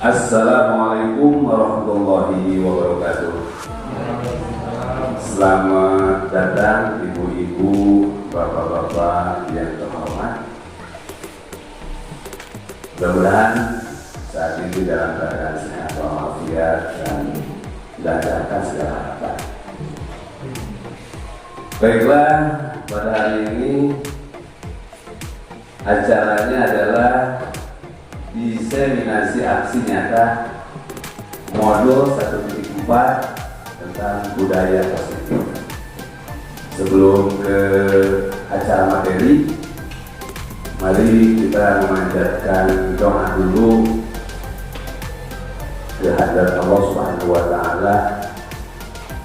Assalamualaikum warahmatullahi wabarakatuh. Selamat datang ibu-ibu, bapak-bapak yang terhormat. Mudah-mudahan saat ini dalam keadaan sehat walafiat dan dilancarkan segala harapan. Baiklah, pada hari ini acaranya adalah diseminasi aksi nyata modul 1.4 tentang budaya positif. Sebelum ke acara materi, mari kita memanjatkan doa dulu kehadirat Allah Subhanahu wa Ta'ala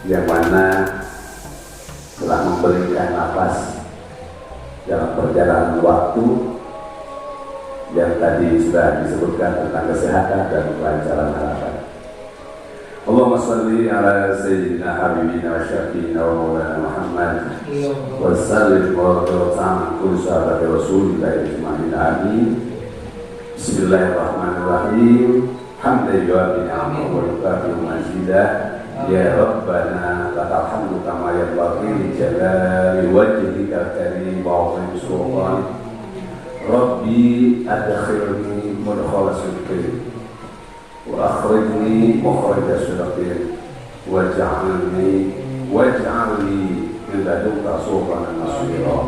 yang mana telah memberikan nafas dalam perjalanan waktu yang tadi sudah disebutkan tentang kesehatan dan kelancaran harapan. Allahumma shalli ala sayyidina habibina wa syafiina wa maulana Muhammad wa sallim wa ta'ala kulli sahabati rasulillah ajma'in amin. Bismillahirrahmanirrahim. Hamdan yu'abbi ni'amahu wa yukafi mazidah. Ya Rabbana lakal hamdu kama yanbaghi li jalali wajhika karim wa 'azimi sultanik. Rabbi adkhilni mudkhala sidqin wa akhrijni mukhraja sidqin waj'alni min ladunka sultanan nasira.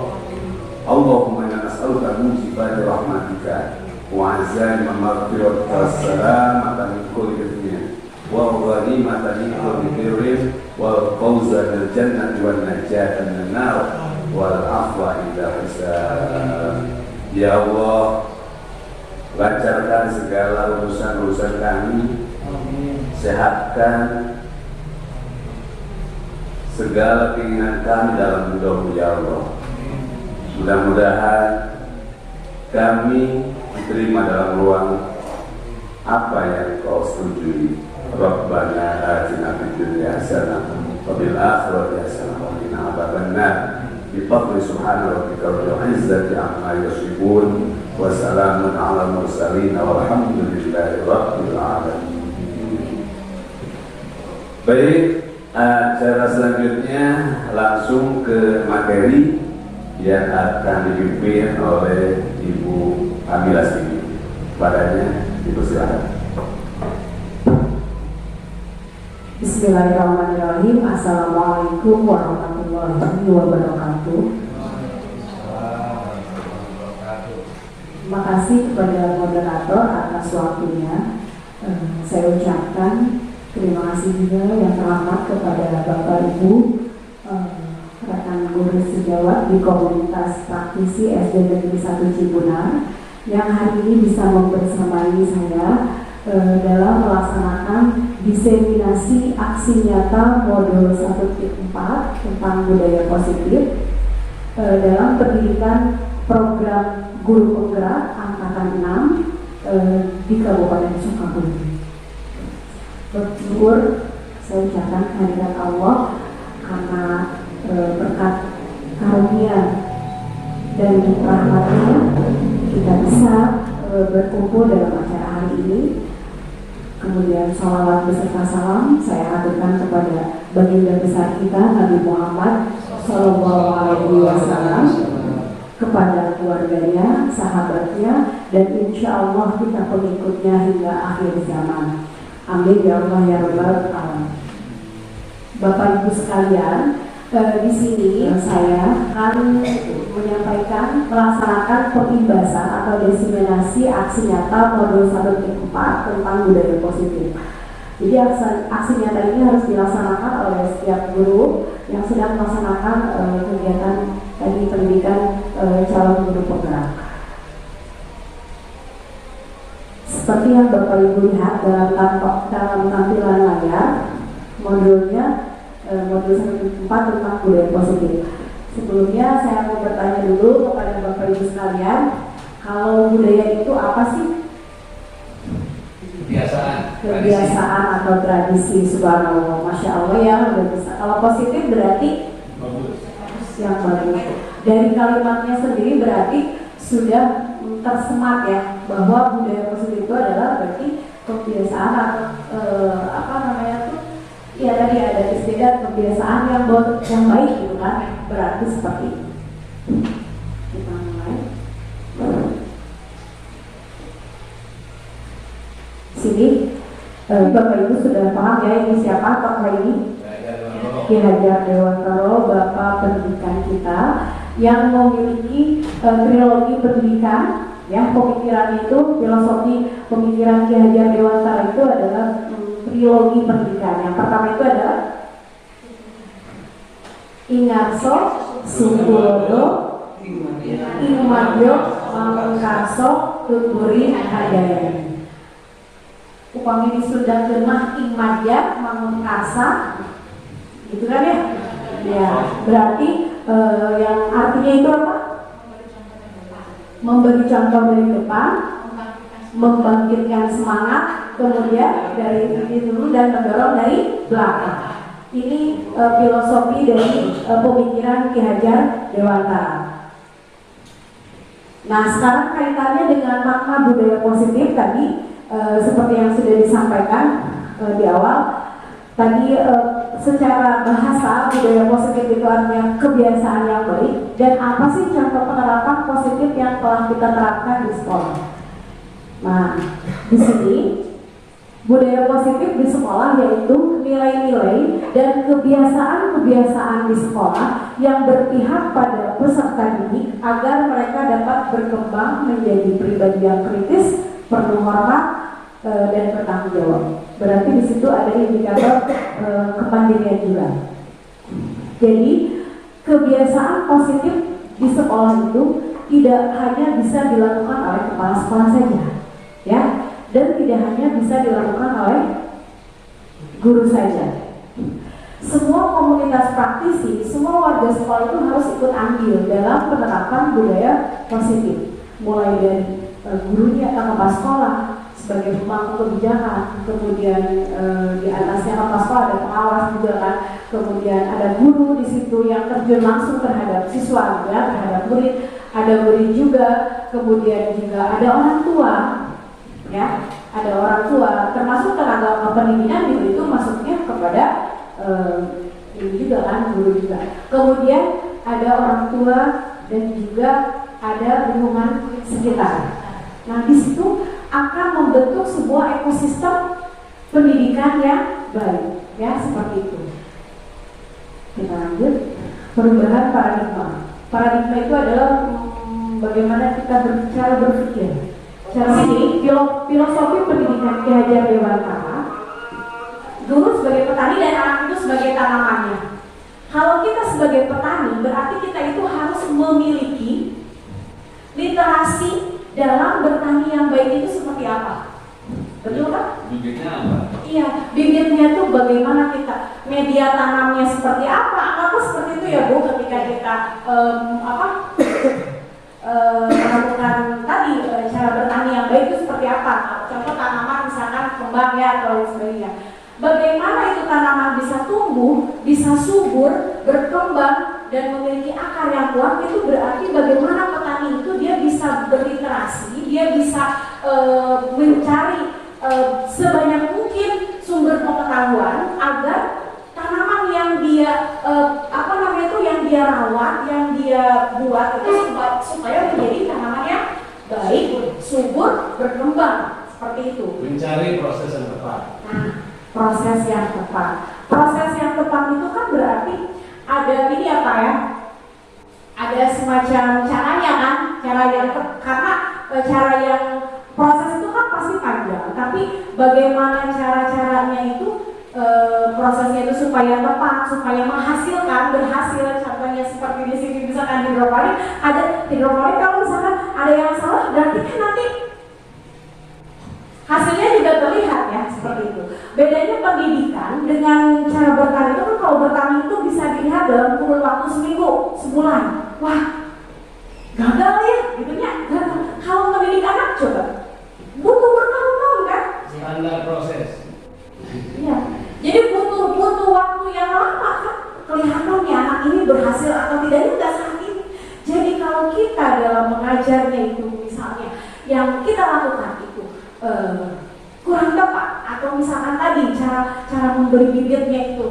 Allahumma inna nas'aluka mujibati rahmatika wa 'azama maghfiratika wassalamata min kulli ithmin wa ghanimata min kulli birrin wal fawza bil jannati wan najata minan nar wal afwa inda hisab. Ya Allah, lancarkan segala urusan-urusan kami, sehatkan segala keinginan kami dalam hidup ya Allah. Mudah-mudahan kami diterima dalam ruang apa yang Kau setujui. Rabbana atina fid dunya hasanah wa fil akhirati hasanah wa qina adzabannar. Bifadli subhana rabbika rabbil izzati amma yasifun wa salamun ala mursalin walhamdulillahi rabbil alamin. Baik, acara selanjutnya langsung ke materi yang akan dipimpin oleh Ibu Amila Sidi. Padanya dipersilakan. Bismillahirrahmanirrahim. Assalamualaikum warahmatullahi wabarakatuh. Terima kasih kepada moderator atas waktunya. Saya ucapkan terima kasih juga yang teramat kepada Bapak Ibu rekan guru sejawat di komunitas praktisi SD Negeri 1 Cibunar yang hari ini bisa membersamai saya dalam melaksanakan diseminasi aksi nyata modul 1.4 tentang budaya positif dalam pendidikan program guru penggerak angkatan 6 di Kabupaten Sukabumi. Bersyukur saya ucapkan kehadirat Allah karena berkat karunia dan rahmatnya kita bisa berkumpul dalam acara hari ini. Kemudian salawat beserta salam saya aturkan kepada baginda besar kita Nabi Muhammad Sallallahu Alaihi Wasallam, kepada keluarganya, sahabatnya, dan insya Allah kita pengikutnya hingga akhir zaman. Amin ya Allah ya Rabbal Alamin. Bapak Ibu sekalian, di sini saya akan menyampaikan melaksanakan pembahasan atau diseminasi aksi nyata modul 1.4 tentang budaya positif. Jadi aksi nyata ini harus dilaksanakan oleh setiap guru yang sedang melaksanakan kegiatan tadi pendidikan calon guru penggerak. Seperti yang Bapak Ibu lihat dalam tampilan layar, modulnya modul 1.4 tentang budaya positif. Sebelumnya saya mau bertanya dulu kepada Bapak Ibu sekalian, kalau budaya itu apa sih? Kebiasaan atau tradisi. Subhanallah, Masya Allah ya, udah bisa. Kalau positif berarti yang bagus. Dari kalimatnya sendiri berarti sudah tersemat ya, bahwa budaya positif itu adalah berarti kebiasaan atau apa namanya tuh, ya tadi ada istilah kebiasaan yang baik gitu kan, berarti seperti itu. Kita mulai. Sini Bapak Ibu sudah paham ya ini siapa tokoh ini? Ki Hajar Dewantara, Bapak pendidikan kita yang memiliki trilogi pendidikan. Ya, pemikiran itu, filosofi pemikiran Ki Hajar Dewantara itu adalah trilogi pendidikan. Yang pertama itu adalah Ingarso Sumbodo Ingmadyo Mangkarso Tuturi Hadayani. Upami Sunda Genah Ingmadya Mangkarsa, gitu kan ya? Ya, berarti yang artinya itu apa? Memberi contoh dari depan, membangkitkan semangat, kemudian dari dulu dan mendorong dari belakang. Ini filosofi dari pemikiran Ki Hajar Dewantara. Nah, sekarang kaitannya dengan makna budaya positif tadi, seperti yang sudah disampaikan di awal. Tadi secara bahasa budaya positif itu artinya kebiasaan yang baik, dan apa sih contoh penerapan positif yang telah kita terapkan di sekolah. Nah, di sini budaya positif di sekolah yaitu nilai-nilai dan kebiasaan-kebiasaan di sekolah yang berpihak pada peserta didik agar mereka dapat berkembang menjadi pribadi yang kritis, penuh hormat, dan bertanggung jawab. Berarti di situ ada indikator kepandirian juga. Jadi kebiasaan positif di sekolah itu tidak hanya bisa dilakukan oleh kepala sekolah saja, ya, dan tidak hanya bisa dilakukan oleh guru saja. Semua komunitas praktisi, semua warga sekolah itu harus ikut andil dalam penerapan budaya positif, mulai dari gurunya atau kepala sekolah sebagai pemangku kebijakan, kemudian di atasnya kepala sekolah ada pengawas juga kan, kemudian ada guru di situ yang terjun langsung terhadap siswa, ya, terhadap murid, ada murid juga, kemudian juga ada orang tua, ya, ada orang tua, termasuk tenaga pendidikan itu masuknya kepada ini juga kan, guru juga. Kemudian ada orang tua dan juga ada lingkungan sekitar. Nah, di situ akan membentuk sebuah ekosistem pendidikan yang baik, ya, seperti itu. Kita lanjut. Perubahan paradigma. Paradigma itu adalah bagaimana kita cara berpikir. Cara ini filosofi pendidikan Ki Hajar Dewantara. Guru sebagai petani dan anak itu sebagai tanamannya. Kalau kita sebagai petani, berarti kita itu harus memiliki literasi dalam bertani yang baik itu seperti apa? Betul kan? Bibitnya apa? Iya, bibitnya tuh bagaimana kita, media tanamnya seperti apa? Apa seperti itu ya Bu, ketika kita melakukan tadi cara bertani yang baik itu seperti apa? Contoh tanaman misalkan kembang ya atau sebagainya. Bagaimana itu tanaman bisa tumbuh, bisa subur, berkembang dan memiliki akar yang kuat, itu berarti bagaimana petani itu dia bisa berliterasi, dia bisa mencari sebanyak mungkin sumber pengetahuan agar tanaman yang dia yang dia rawat, yang dia buat itu supaya menjadi tanaman yang baik, subur, berkembang, seperti itu. Mencari proses yang tepat. Nah, proses yang tepat. Proses yang tepat itu kan berarti ada ini apa ya? Ada semacam caranya kan, karena cara yang proses itu kan pasti panjang, tapi bagaimana cara-caranya itu prosesnya itu supaya tepat, supaya menghasilkan, berhasil. Contohnya seperti di sini misalkan hidroponik, ada hidroponik kalau misalkan ada yang salah berarti kan nanti hasilnya juga terlihat ya, seperti itu. Bedanya pendidikan dengan cara bertani itu kan, kalau bertani itu bisa dilihat dalam kurun waktu seminggu, sebulan. Wah, gagal ya, gitu ya. Kalau mendidik anak coba butuh bertahun-tahun kan? Standar proses. Iya. Jadi butuh waktu yang lama kan? Kelihatannya anak ini berhasil atau tidaknya nggak saat ini. Jadi kalau kita dalam mengajarnya itu misalnya yang kita lakukan itu kurang tepat cara memberi bibitnya itu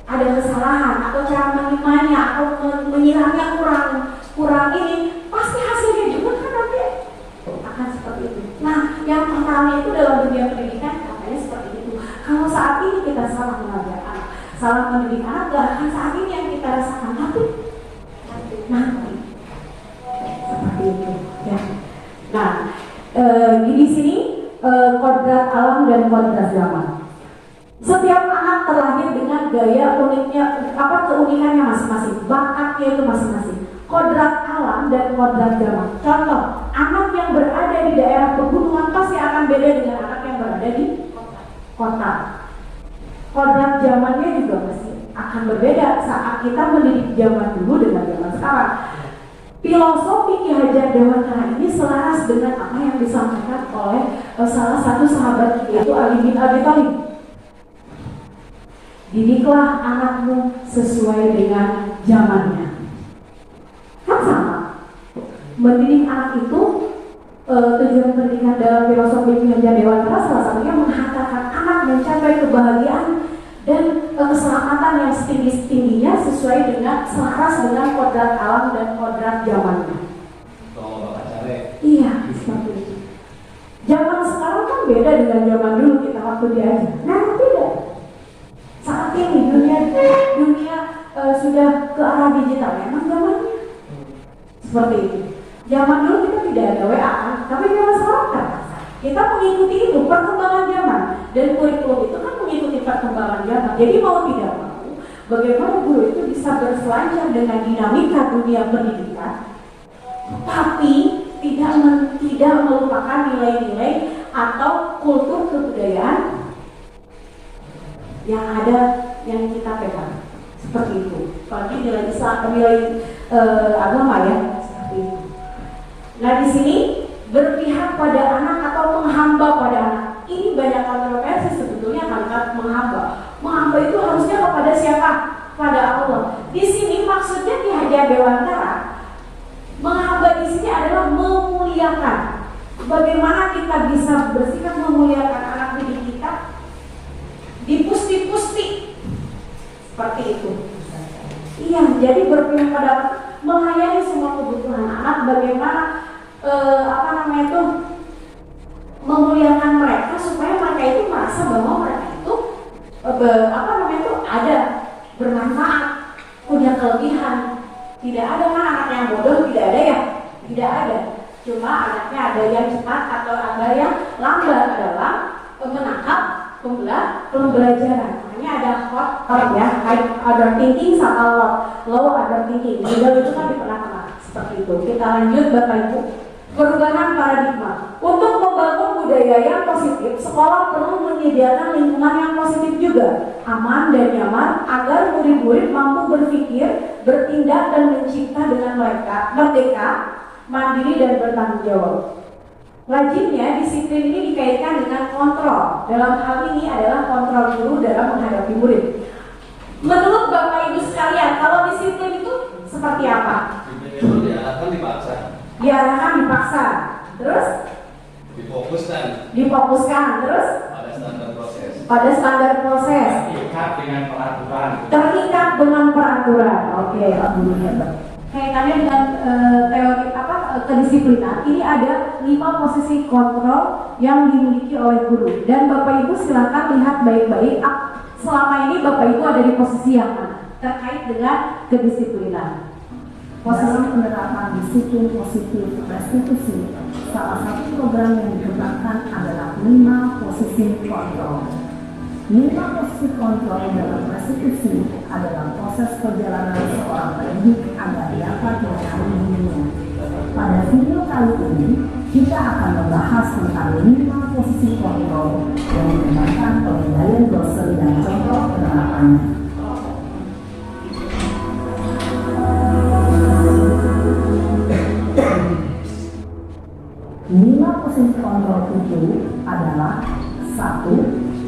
ada kesalahan, atau cara menyimpannya atau menyiramnya kurang ini, pasti hasilnya juga kan nanti akan seperti itu. Nah, yang pertama itu dalam dunia pendidikan katanya seperti itu. Kalau saat ini kita salah mengajar anak, salah mendidik anak, gak akan saat ini yang kita rasakan, tapi nanti seperti itu ya. Nah, di sini kodrat alam dan kodrat zaman. Setiap anak terlahir dengan gaya uniknya, keunikannya masing-masing, bakatnya itu masing-masing. Kodrat alam dan kodrat zaman. Contoh, anak yang berada di daerah pegunungan pasti akan beda dengan anak yang berada di kota. Kodrat zamannya juga pasti akan berbeda saat kita mendidik zaman dulu dengan zaman sekarang. Filosofi Ki Hajar Dewantara ini selaras dengan apa yang disampaikan oleh salah satu sahabat, yaitu Ali bin Abi Thalib. Didiklah anakmu sesuai dengan zamannya. Kan sama. Mendidik anak itu tujuan pendidikan dalam filosofi Ki Hajar Dewantara salah satunya menghantarkan anak mencapai kebahagiaan dan keselamatan yang setinggi-tingginya sesuai dengan selaras dengan kodrat alam dan kodrat zamannya. Kalau Bapak cari. Iya, seperti itu. Zaman sekarang kan beda dengan zaman dulu kita waktu diajar. Nah, beda. Saat ini dunia sudah ke arah digital, memang zamannya seperti itu. Zaman dulu kita tidak ada WA kan, tapi zaman sekarang kan kita mengikuti itu perkembangan zaman, dan kurikulum itu kan mengikuti perkembangan zaman. Jadi mau tidak mau, bagaimana guru itu bisa berselancar dengan dinamika dunia pendidikan, tapi tidak melupakan nilai-nilai atau kultur kebudayaan yang ada yang kita pegang, seperti itu. Apalagi nilai Islam, nilai agama ya, seperti itu. Nah, di sini berpihak pada anak atau menghamba pada anak. Ini banyak kontroversi sebetulnya kalimat menghamba. Menghamba itu harusnya kepada siapa? Pada Allah. Di sini maksudnya Ki Hajar Dewantara, menghamba di sini adalah memuliakan. Bagaimana kita bisa bersikap memuliakan anak didik kita? Dipusti-pusti seperti itu. Iya, jadi berpihak pada melayani semua kebutuhan anak. Bagaimana memuliakan mereka supaya mereka itu merasa bahwa mereka itu ada bermanfaat, punya kelebihan. Tidak ada kan anak yang bodoh, tidak ada ya, tidak ada. Cuma anaknya ada yang cepat atau ada yang lambat dalam menangkap pembelajaran. Makanya ada hot ya, high order thinking sama low order thinking. Middle itu kan di tengah-tengah seperti itu. Kita lanjut Bapak Ibu. Perubahan paradigma. Untuk membangun budaya yang positif, sekolah perlu menyediakan lingkungan yang positif juga, aman dan nyaman, agar murid-murid mampu berpikir, bertindak dan mencipta dengan merdeka, mandiri dan bertanggung jawab. Lazimnya disiplin ini dikaitkan dengan kontrol. Dalam hal ini adalah kontrol guru dalam menghadapi murid. Menurut Bapak Ibu sekalian, kalau disiplin itu seperti apa? Disiplin itu diarahkan dipaksa. Diarahkan dipaksa. Terus? Difokuskan. Terus? Pada standar proses. Pada standar proses. Terikat dengan peraturan. Terikat dengan peraturan. Oke, alhamdulillah. Kaitannya dengan teori kedisiplinan, ini ada 5 posisi kontrol yang dimiliki oleh guru. Dan Bapak Ibu silakan lihat baik-baik selama ini Bapak Ibu ada di posisi yang mana terkait dengan kedisiplinan. Dalam penerapan disiplin positif restitusi, salah satu program yang dikembangkan adalah 5 posisi kontrol. 5 posisi kontrol dalam restitusi adalah proses perjalanan seorang pendidik agar dapat mengenali dirinya. Pada video kali ini, kita akan membahas tentang 5 posisi kontrol yang dikembangkan pengendalian dosen dan contoh penerapannya. Posisi kontrol itu adalah 1.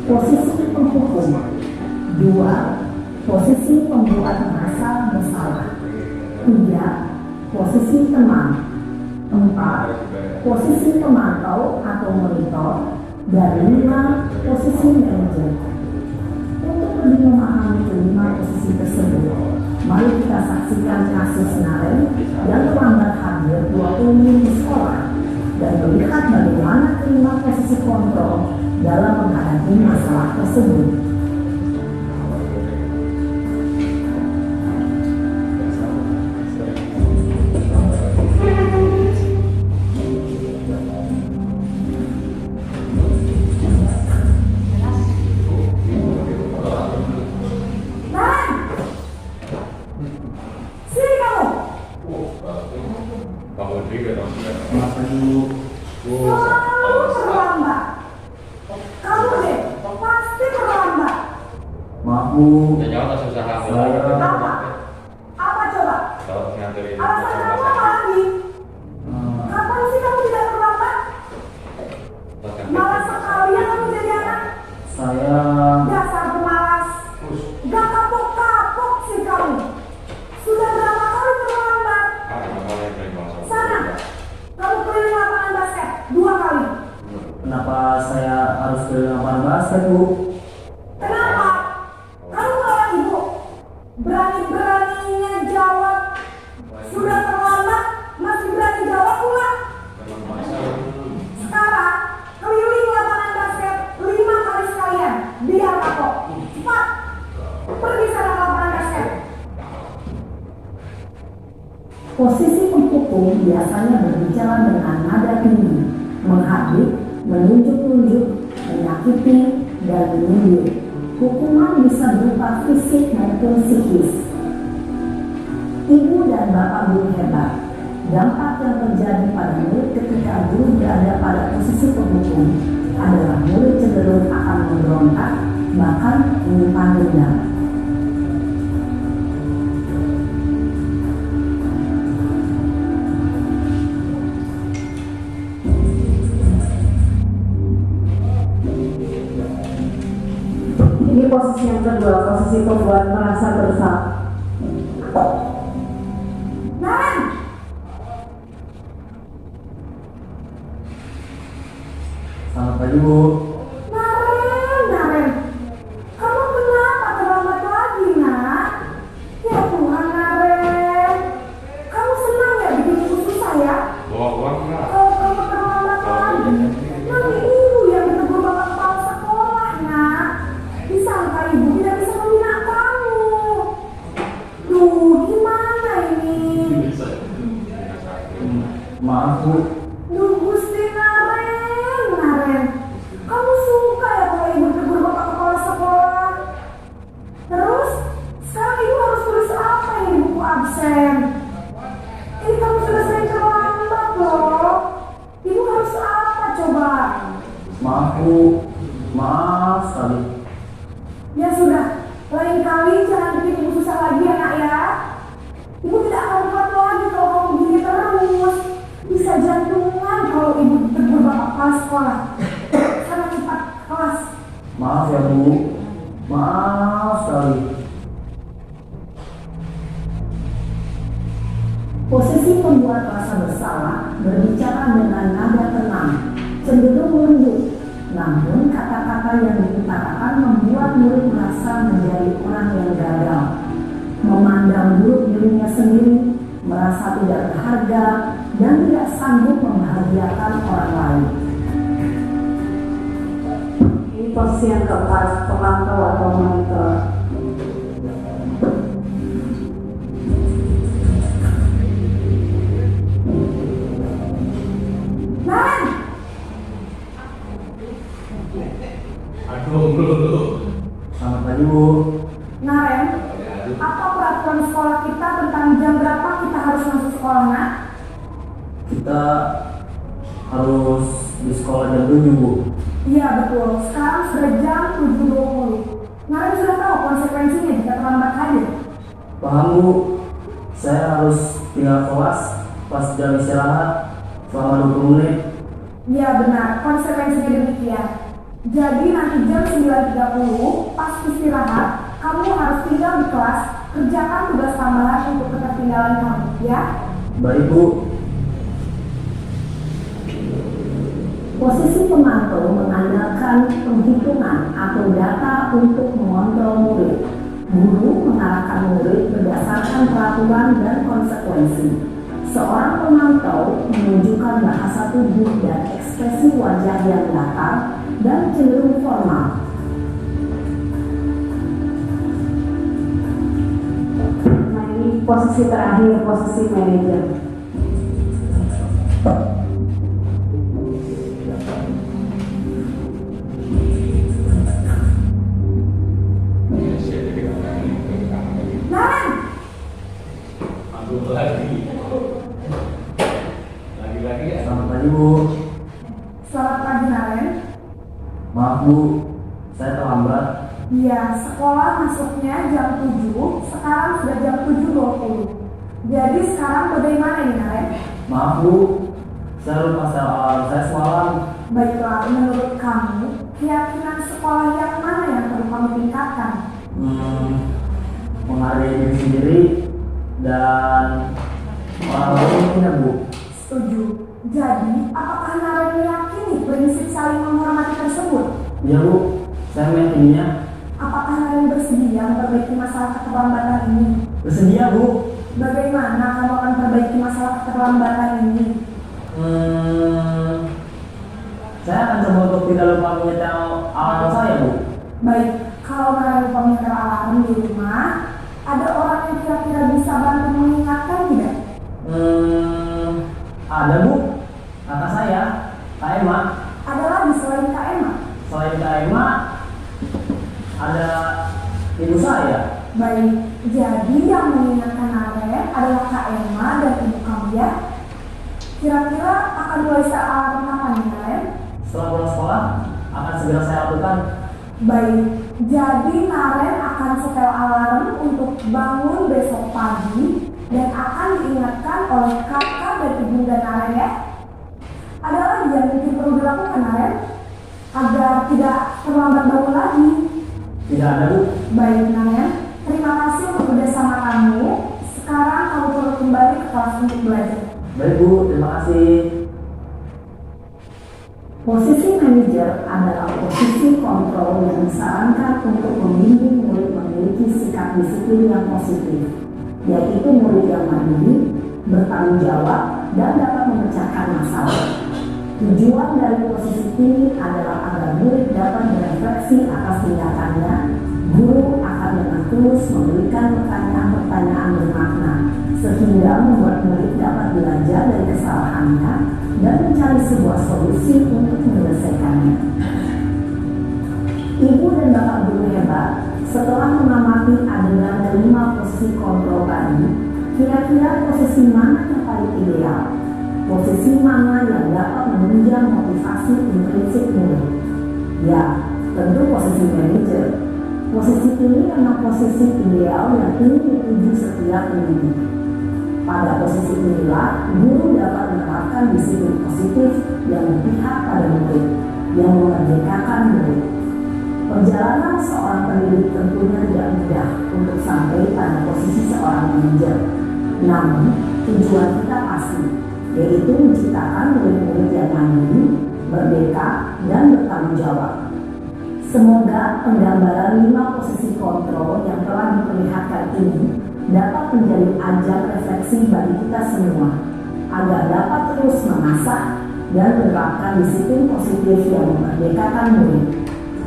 Posisi penghukum, 2. Posisi pembuat merasa bersalah, 3. Posisi teman, 4. Posisi pemantau atau monitor, dan 5. Posisi manajer. lebih memahami kelima posisi tersebut, mari kita saksikan kasus Naren yang terlambat hadir 20 menit di sekolah dan melihat bagaimana kelima posisi kontrol dalam menghadapi masalah tersebut. Selalu terlambat. Kamu deh, pasti terlambat. Maaf Bu, Ya jangan susah saya Apa? Apa coba? Kalau nganterin Alasan kamu apa lagi? Kapan sih kamu tidak terlambat? Malas sekali ya kamu jadi anak. saya Dasar pemalas. Gak kapok-kapok sih kamu. Sudah berapa kali terlambat? Sana, kamu keliling lapangan basket 2 kali. kenapa saya harus ke lapangan basket Bu? Kenapa? Kamu lawan ibu. Berani-beraninya jawab. Sudah terlambat, masih berani jawab pula. Sekarang, keliling lapangan basket 5 kali sekalian. Biar kapok. Cepat. Pergi sana ke lapangan basket. Posisi penghukum biasanya berbicara dengan nada tinggi, menghardik, menunjuk-nunjuk, menyakiti, dan menyindir. Hukuman bisa berupa fisik maupun psikis. Ibu dan bapak guru hebat. Dampak yang terjadi pada murid ketika guru berada pada posisi penghukum adalah murid cenderung akan memberontak, bahkan menyimpan dendam. Ini posisi yang kedua, posisi pembuat merasa bersalah. Naren! Selamat pagi Bu. Naren! Kamu kenapa terlambat lagi, nak? Ya Tuhan, Naren. Kamu senang ya bikin ibu susah ya? Bawa uang nggak? Kalau kamu terlambat lagi, nanti ibu yang ditegur bapak kepala sekolah, nak. Disangka ibu tidak bisa membina kamu. Duh, gimana ini? Maaf Bu, Duh, Gusti Naren. Kamu suka ya kalau ibu ditegur bapak kepala sekolah? Terus, sekarang ibu harus tulis apa ini di buku absen? Ini kamu sudah sering terlambat loh. Ibu harus apa coba? maaf Bu, maaf sekali. Ya sudah, lain kali jangan bikin ibu susah lagi ya nak ya. Ibu tidak akan kuat lagi kalau kamu begini terus. Bisa jantungan kalau ibu ditegur bapak kepala sekolah. Sana cepat kelas. Maaf ya Bu, maaf sekali. Posisi pembuat rasa bersalah berbicara dengan nada tenang, cenderung lembut. Namun kata-kata yang diutarakan membuat murid merasa menjadi orang yang gagal, memandang buruk dirinya sendiri, merasa tidak berharga, dan tidak sanggup membahagiakan orang lain. Ini posisi yang keempat, pemantau atau monitor. Naren! Aduh, dulu. Selamat pagi Bu. Naren, apa peraturan sekolah kita tentang jam berapa kita harus masuk sekolah, nak? Kita harus di sekolah jam 7 Bu. Iya betul, sekarang sudah jam 7.20. Naren sudah tahu konsekuensinya jika terlambat hadir. Paham Bu, saya harus tinggal kelas pas jam istirahat selama 20 menit. Iya benar, konsekuensinya demikian. Jadi nanti jam 9.30 pas istirahat, kamu harus tinggal di kelas, kerjakan tugas tambahan untuk ketertinggalan kamu, ya? Baik Bu. Posisi pemantau mengandalkan penghitungan atau data untuk mengontrol murid. kebiasaan murid berdasarkan peraturan dan konsekuensi. Seorang pemantau menunjukkan bahasa tubuh dan ekspresi wajah yang datar dan cenderung formal. Nah, ini posisi terakhir, posisi manajer. Aduh, lagi ya. Selamat pagi Bu. Selamat pagi Naren. Maaf Bu, saya terlambat. Iya, sekolah masuknya jam 7, sekarang sudah jam 7.20. Jadi sekarang bagaimana ini Naren? Maaf Bu, saya lupa setel alarm saya semalam. Baiklah, menurut kamu, keyakinan sekolah yang mana yang perlu kamu tingkatkan? Menghargai diri sendiri dan orang lain tidak Bu. Setuju. Jadi, apakah Naren meyakini prinsip saling menghormati tersebut? Iya Bu, saya meyakininya. Apakah Naren bersedia memperbaiki masalah keterlambatan ini? Bersedia Bu. Bagaimana kamu akan perbaiki masalah keterlambatan ini? Saya akan coba untuk tidak lupa menyetel alarm saya Bu. Baik, kalau Naren lupa menyetel alarm di rumah, ada orang yang kira-kira bisa bantu mengingatkan tidak? Ada Bu, kata saya, Kak Emma. Ada lagi selain Kak Emma? Selain Kak Emma, ada ibu saya. Baik, jadi yang mengingatkan Naren adalah Kak Emma dan ibu kamu ya? Kira-kira akan mulai saat kapan nih Naren? Setelah pulang sekolah, akan segera saya lakukan. Baik, jadi Naren akan setel alarm untuk bangun besok pagi dan akan diingatkan oleh kakak dan ibunda Naren ya. Ada lagi yang mungkin perlu dilakukan Naren agar tidak terlambat bangun lagi? Tidak ada Bu. Baik Naren, terima kasih untuk kerjasama kamu. Sekarang kamu perlu kembali ke kelas untuk belajar. Baik Bu, terima kasih. Posisi manajer adalah posisi kontrol yang disarankan untuk membimbing murid memiliki sikap disiplin yang positif, yaitu murid yang mandiri, bertanggung jawab, dan dapat memecahkan masalah. Tujuan dari posisi ini adalah agar murid dapat berefleksi atas tindakannya. Guru akan dengan tulus memberikan pertanyaan-pertanyaan bermakna, sehingga membuat murid dapat belajar dari kesalahannya dan mencari sebuah solusi untuk menyelesaikannya. Ibu dan bapak guru hebat, setelah mengamati adegan kelima posisi kontrol tadi, kira-kira posisi mana yang paling ideal? Posisi mana yang dapat menunjang motivasi intrinsik murid? Ya, tentu posisi manajer. Posisi ini memang posisi ideal yang ingin dituju setiap pendidik. Pada posisi inilah, guru dapat menerapkan disiplin positif yang berpihak pada murid, yang memerdekakan murid. Perjalanan seorang pendidik tentunya tidak mudah untuk sampai pada posisi seorang manajer. Namun, tujuan kita pasti, yaitu menciptakan murid-murid yang mandiri, merdeka, dan bertanggung jawab. Semoga penggambaran 5 posisi kontrol yang telah diperlihatkan ini dapat menjadi ajang refleksi bagi kita semua, agar dapat terus mengasah dan menerapkan disiplin positif yang memerdekakan murid.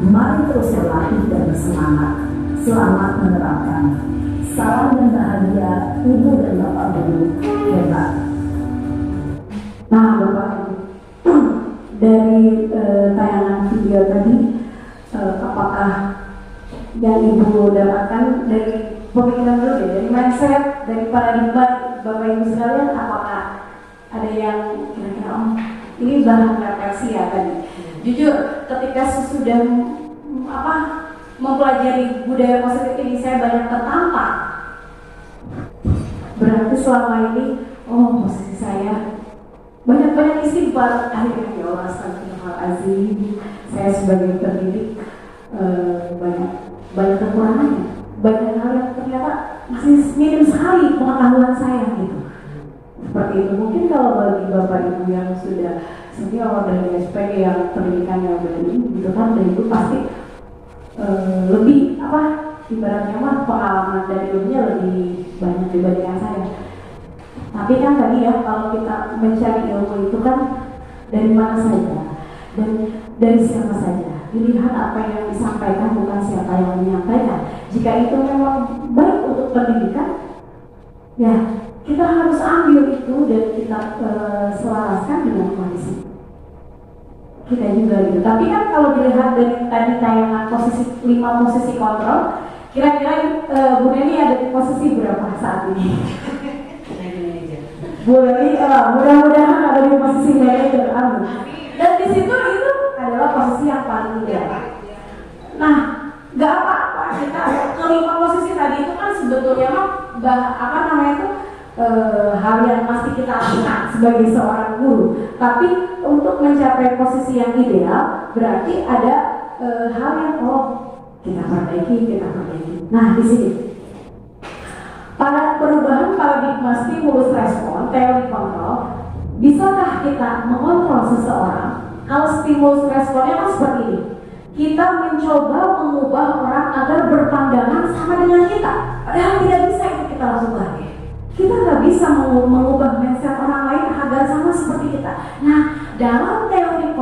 Mari terus berlatih dan bersemangat. Selamat menerapkan. Salam dan bahagia, Ibu dan Bapak Guru hebat. Nah, Bapak Ibu, dari tayangan video tadi, apakah yang Ibu dapatkan dari pemikiran dulu ya, dari mindset, dari paradigma Bapak Ibu sekalian, apakah ada yang kira-kira ini bahan refleksi ya tadi? Jujur, ketika sudah mempelajari budaya positif ini, saya banyak tertampar. Berarti selama ini, posisi saya banyak istighfar, akhirnya ya Allah astagfirullahaladzim, saya sebagai pendidik banyak kekurangannya, banyak hal yang ternyata masih minim sekali pengetahuan saya gitu. Seperti itu. Mungkin kalau bagi Bapak Ibu yang sudah senior dari SPG yang pendidikannya udah gitu kan, dari itu pasti lebih ibaratnya mah pengalaman dari ilmunya lebih banyak dibandingkan saya. Tapi kan tadi ya, kalau kita mencari ilmu itu kan dari mana saja dan dari siapa saja. Dilihat apa yang disampaikan, bukan siapa yang menyampaikan. Jika itu memang baik untuk pendidikan, ya kita harus ambil itu dan kita selaraskan dengan kondisi kita juga gitu. Tapi kan kalau dilihat dari tadi tayangan posisi 5 posisi kontrol, kira-kira Bu Neni ada di posisi berapa saat ini? Bu Neni mudah-mudahan ada di posisi manajer, amin. Dan di situ itu adalah posisi yang paling ideal. Nah, nggak apa-apa kita ke-5 posisi tadi itu kan sebetulnya hal yang pasti kita lakukan sebagai seorang guru. Tapi untuk mencapai posisi yang ideal berarti ada hal yang kita perbaiki. Nah, di sini pada perubahan paradigma stimulus respon teori kontrol, bisakah kita mengontrol seseorang? Kalau stimulus responnya kan seperti ini, kita mencoba mengubah orang agar berpandangan sama dengan kita, padahal tidak bisa itu kita lakukan. Kita nggak bisa mengubah mindset orang lain agar sama seperti kita. Nah, dalam teori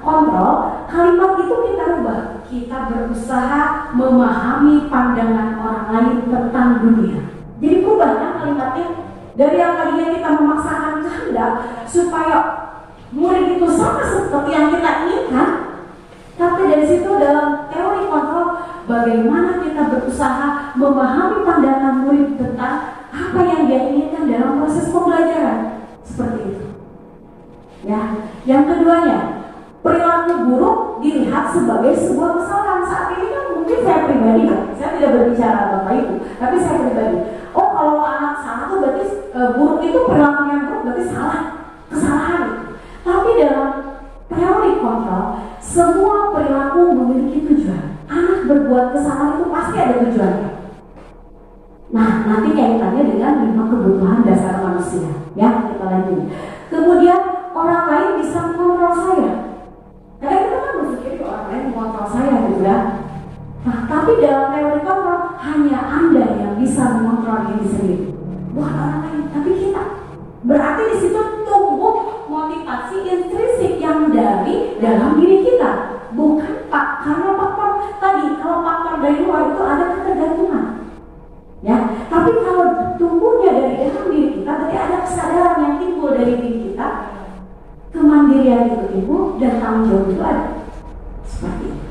kontrol, kalimat itu kita rubah. Kita berusaha memahami pandangan orang lain tentang dunia. Jadi berubahnya kalimatnya dari yang tadinya kita memaksakan kehendak supaya murid itu sama seperti yang kita inginkan. Tapi dari situ dalam teori kontrol, bagaimana kita berusaha memahami pandangan murid tentang apa yang dia inginkan dalam proses pembelajaran, seperti itu. Ya, yang keduanya, perilaku buruk dilihat sebagai sebuah kesalahan. Saat ini kan mungkin saya pribadi, saya tidak berbicara Bapak Ibu, tapi saya pribadi. Kalau anak salah tuh berarti buruk itu perilaku yang buruk, berarti salah, kesalahan. Tapi dalam teori kontrol, semua perilaku memiliki tujuan. Anak berbuat kesalahan itu pasti ada tujuannya. Nah, nanti kaitannya dengan 5 kebutuhan dasar manusia. Ya, kita lanjut. Kemudian orang lain bisa mengontrol saya. Karena kita kan berpikir orang lain mengontrol saya gitu ya. Nah, tapi dalam teori kontrol hanya Anda yang bisa mengontrol diri sendiri, bukan orang lain, tapi kita. Berarti di situ tumbuh motivasi intrinsik yang dari dalam diri kita, bukan karena faktor tadi. Kalau faktor dari luar itu ada ketergantungan. Ya, tapi kalau tumbuhnya dari dalam diri kita, berarti ada kesadaran yang timbul dari diri kita, kemandirian itu timbul dan tanggung jawab itu ada. Seperti itu.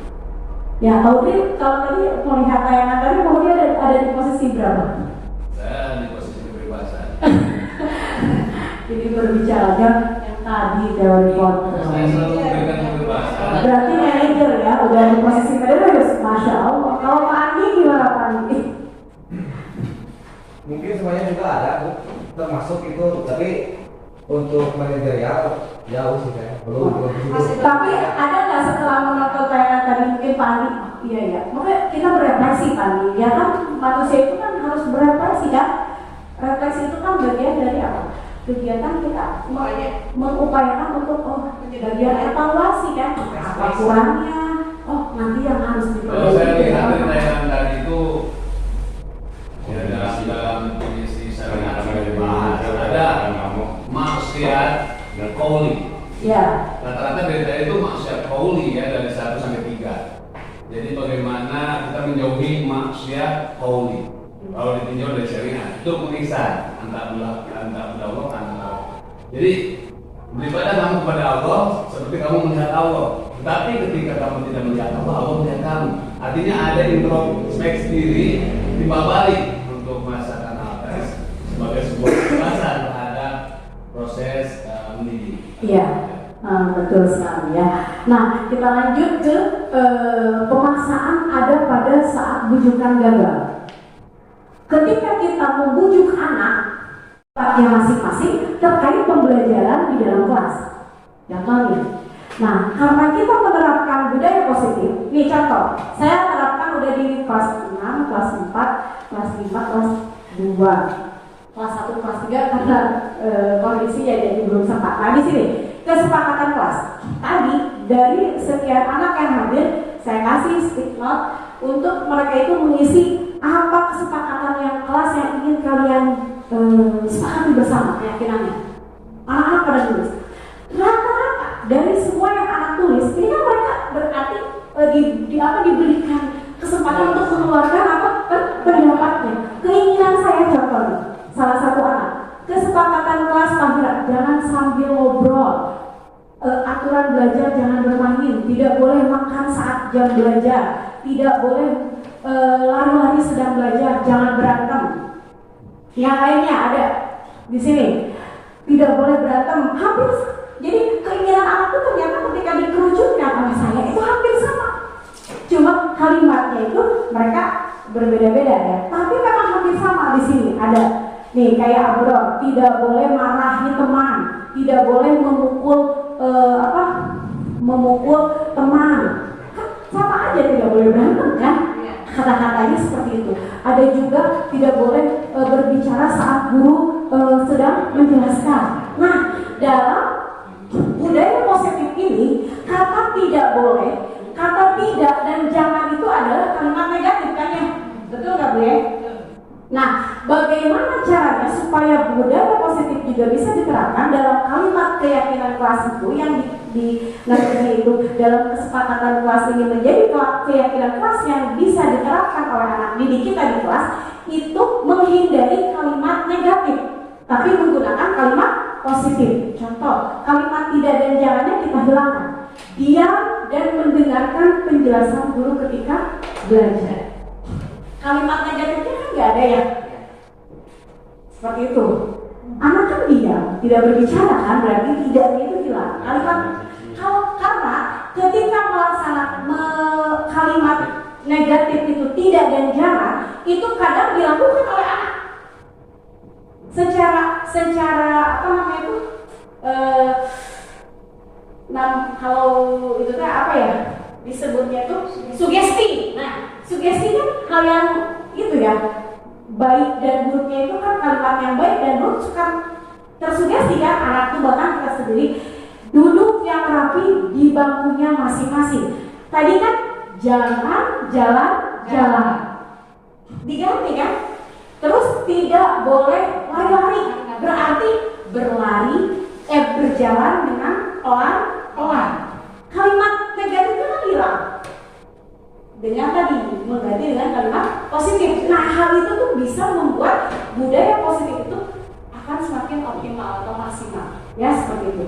Ya, Audrey, kalau tadi melihat tayangan tadi, Audrey ada di posisi berapa? Saya di posisi kebebasan. Jadi berbicaranya yang tadi teori kontrol. Saya selalu memberikan kebebasan. Berarti manajer ya, udah di posisi manajer, masya Allah. Kalau Pak Andi gimana Pak Andi? Mungkin semuanya juga ada, Bu, termasuk itu, tapi untuk manajerial jauh sih saya, belum ke situ. Tapi ada nggak setelah menonton tayangan tadi mungkin Pak Andi? Iya, makanya kita berefleksi Pak Andi. Ya kan manusia itu kan harus berefleksi kan? Refleksi itu kan bagian dari apa? Kegiatan kita mengupayakan untuk bagian evaluasi kan? Apa kurangnya? Nanti yang harus Kalau saya lihat dari diperbaiki. tayangan tadi itu ya dalam kondisi syariat dibahas ada maksiat dan qauli. Ya. Rata-rata dari tadi itu maksiat qauli ya, dari 1 sampai 3. Jadi bagaimana kita menjauhi maksiat qauli. Kalau ditinjau dari syariat itu pengisan antara Allah. Jadi beribadah kamu kepada Allah seperti kamu melihat Allah. Tetapi ketika kamu tidak melihat Allah, Allah melihat kamu. Artinya ada introspeksi diri timbal balik untuk merasakan hal tes sebagai sebuah kebebasan terhadap proses mendidik. Iya, betul sekali ya. Nah, kita lanjut ke pemaksaan ada pada saat bujukan gagal. Ketika kita membujuk anak tempatnya masing-masing terkait pembelajaran di dalam kelas. Contohnya, nah karena kita menerapkan budaya positif, nih contoh, saya terapkan udah di kelas 6, kelas 4, kelas 5, kelas 2, kelas 1, kelas 3 karena kondisi ya jadi belum sempat. Nah di sini kesepakatan kelas tadi dari sekian anak yang hadir, saya kasih stick note untuk mereka itu mengisi apa kesepakatan yang kelas yang ingin kalian sepakati bersama keyakinannya. Anak-anak pada tulis. Rata-rata dari semua yang anak tulis, ini kan mereka berarti diberikan kesempatan untuk mengeluarkan pendapatnya. Keinginan saya contohnya, salah satu anak, kesepakatan kelas panggilan, jangan sambil ngobrol. Aturan belajar jangan bermain, tidak boleh makan saat jam belajar, tidak boleh lari-lari sedang belajar, jangan berantem. Yang lainnya ada di sini, tidak boleh berantem. Hampir, jadi keinginan anak itu ternyata ketika dikerucutkan oleh saya itu hampir sama. Cuma kalimatnya itu mereka berbeda-beda ya, tapi memang hampir sama di sini. Ada nih kayak Abdul, tidak boleh marahi teman, tidak boleh memukul teman. Kan sama aja, tidak boleh berantem kan? Kata-katanya seperti itu. Ada juga tidak boleh berbicara saat guru sedang menjelaskan. Nah, dalam budaya positif ini, kata tidak boleh, kata tidak dan jangan itu adalah kalimat negatif kan ya? Betul nggak Bu ya? Nah, bagaimana caranya supaya budaya positif juga bisa diterapkan dalam kalimat keyakinan kelas itu yang nanti itu dalam kesepakatan kelas ini menjadi keyakinan kelas yang bisa diterapkan oleh anak didik kita di kelas, itu menghindari kalimat negatif tapi menggunakan kalimat positif. Contoh, kalimat tidak dan jangannya kita hilangkan. Diam dan mendengarkan penjelasan guru ketika belajar. Kalimat negatifnya kan nggak ada ya, seperti itu. Anak kan diam, tidak berbicara kan, berarti tidaknya itu hilang. Karena ketika melaksanakan kalimat negatif itu tidak dan jangan, itu kadang dilakukan oleh anak. Secara apa namanya itu? Kalau itu kan apa ya? Disebutnya itu sugesti. Nah, sugesti kan hal yang itu ya, baik dan buruknya itu kan kalimat yang baik dan buruk suka tersugesti kan. Anak itu bahkan kita sendiri duduk yang rapi di bangkunya masing-masing. Tadi kan jalan, diganti kan. Terus tidak boleh lari-lari, berarti berjalan dengan pelan-pelan. Kalimat negatifnya kan hilang dengan tadi mengganti dengan kalimat positif. Nah, hal itu tuh bisa membuat budaya positif itu akan semakin optimal atau maksimal ya, seperti itu.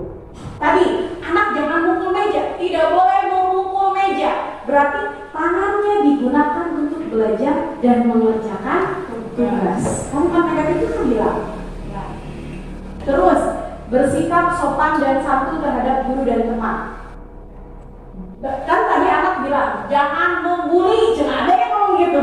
Tadi anak jangan mukul meja, tidak boleh memukul meja, berarti tangannya digunakan untuk belajar dan mengerjakan tugas. Kalimat negatif itu kan hilang. Terus bersikap sopan dan santun terhadap guru dan teman. Kan tadi anak bilang jangan membuli, jangan ada yang ngomong gitu,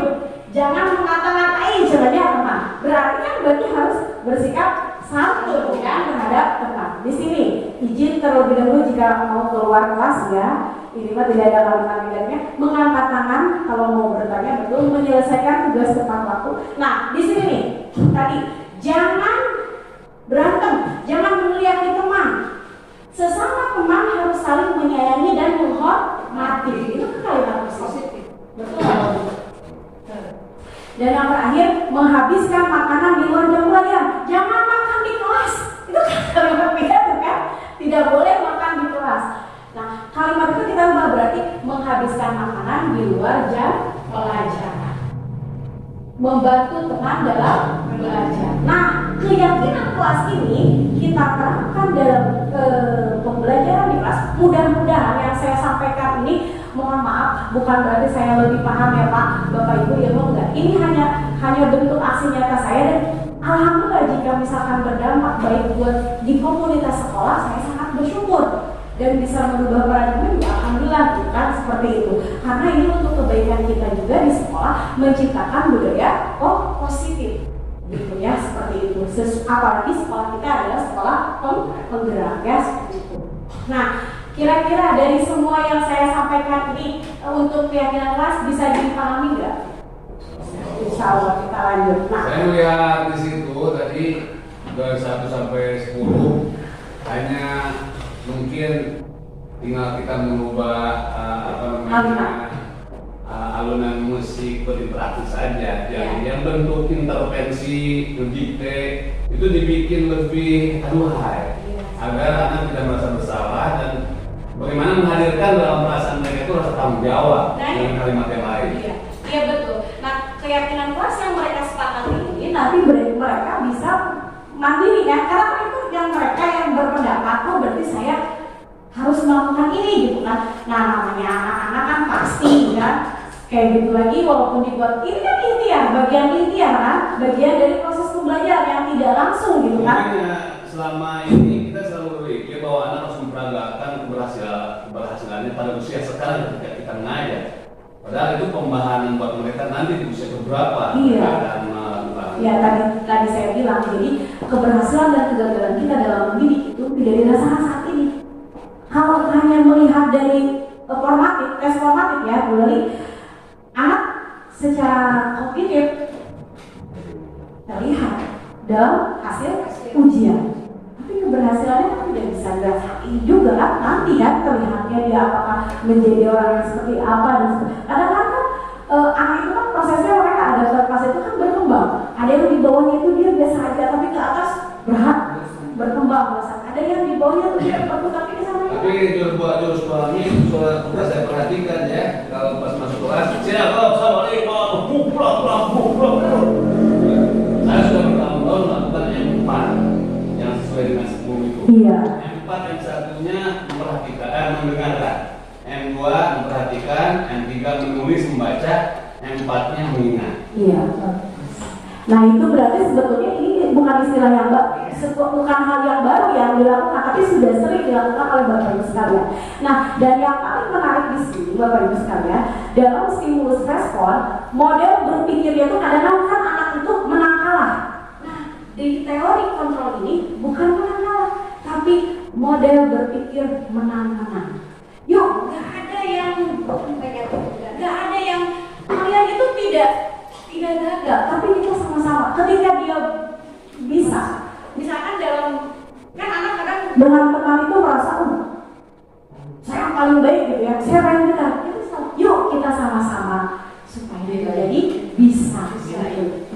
jangan mengata-ngatain jangannya teman. Berarti harus bersikap santun kan terhadap teman. Di sini izin terlebih dahulu jika mau keluar kelas ya. Ini mah tidak ada kalimat negatifnya. Mengangkat tangan kalau mau bertanya, betul, menyelesaikan tugas tepat waktu. Nah, di sini nih tadi jangan berantem, jangan meneriaki teman. Sesama teman harus saling menyayangi dan menghormati. Itu kan kalimat positif. Betul nggak? Dan yang terakhir, menghabiskan makanan di luar jam belajar. Jangan makan di kelas. Itu kan kalimat pidato kan? Tidak boleh makan di kelas. Nah, kalimat itu kita ubah berarti menghabiskan makanan di luar jam pelajaran. Membantu teman dalam belajar. Nah, keyakinan kelas ini kita terapkan dalam pembelajaran di kelas. Mudah-mudahan yang saya sampaikan ini, mohon maaf, bukan berarti saya lebih paham ya Pak, Bapak Ibu ya, enggak. Ini hanya bentuk aksi nyata saya, dan alhamdulillah jika misalkan berdampak baik buat di komunitas sekolah, saya sangat bersyukur dan bisa merubah paradigma juga, alhamdulillah bukan seperti itu. Karena ini untuk kebaikan kita juga di sekolah, menciptakan budaya positif gitu ya, seperti itu. Apalagi sekolah kita adalah sekolah penggerak ya, seperti itu. Nah, kira-kira dari semua yang saya sampaikan ini untuk keyakinan kelas bisa dipahami nggak? Insya Allah kita lanjut. Nah, saya melihat di situ tadi dari 1 sampai 10 hanya mungkin tinggal kita mengubah alunan musik berinteraktif saja. Yang bentuk intervensi, dikte itu dibikin lebih aduhai agar anak tidak merasa bersalah dan bagaimana menghadirkan dalam perasaan mereka itu rasa tanggung jawab dengan kalimat yang lain. Iya betul. Nah, keyakinan kelas yang mereka sepakati ini nanti mereka bisa mandiri ya, karena itu yang mereka yang berpendapat, oh berarti saya harus melakukan ini gitu kan. Nah, namanya anak-anak kan pasti ya kayak gitu lagi, walaupun dibuat ini kan ikhtiar, bagian ikhtiar kan, bagian dari proses pembelajaran yang tidak langsung gitu kan. Mungkin ya, selama ini kita selalu berpikir bahwa anak harus memperagakan keberhasilannya pada usia sekarang ketika kita mengajar. Padahal itu pembahasan buat mereka nanti di usia keberapa. Iya. Ya tadi saya bilang, jadi keberhasilan dan kegagalan kita dalam mendidik itu tidak dirasakan saat ini. Kalau hanya melihat dari tes formatif ya, berarti anak secara kognitif terlihat dalam hasil ujian. Tapi keberhasilannya kan tidak bisa dirasakan juga kan, nanti kan terlihatnya dia apakah menjadi orang yang seperti apa dan kadang-kadang kan anak itu kan prosesnya mereka ada pas itu kan berkembang. Ada yang di bawahnya itu dia biasa aja, tapi ke atas berat berkembang. Ada yang di bawahnya itu dia bagus, tapi ke sana. Tapi jurus ini sudah saya perhatikan ya, kalau pas masuk kelas, assalamualaikum, saya sudah bertahun-tahun melakukan M4 yang sesuai dengan sebelum itu. Iya. M4 yang satunya mendengarkan, M2 memperhatikan, M3 menulis membaca, M4-nya mengingat. Iya. Nah itu berarti sebetulnya ini bukan istilah yang bukan hal yang baru yang dilakukan, tapi sudah sering dilakukan oleh Bapak Ibu sekalian. Nah, dan yang paling menarik di sini Bapak Ibu sekalian, dalam stimulus respon, model berpikirnya itu kadang-kadang kan anak itu menang kalah. Nah, di teori kontrol ini bukan menang kalah, tapi model berpikir menang-menang. Yuk, nggak ada yang kalian itu tidak gagal, tapi itu sama-sama. Ketika dia bisa, misalkan dalam kan anak kadang dengan teman itu merasa, saya yang paling baik gitu ya, saya paling benar. Yuk kita sama-sama supaya dia jadi bisa.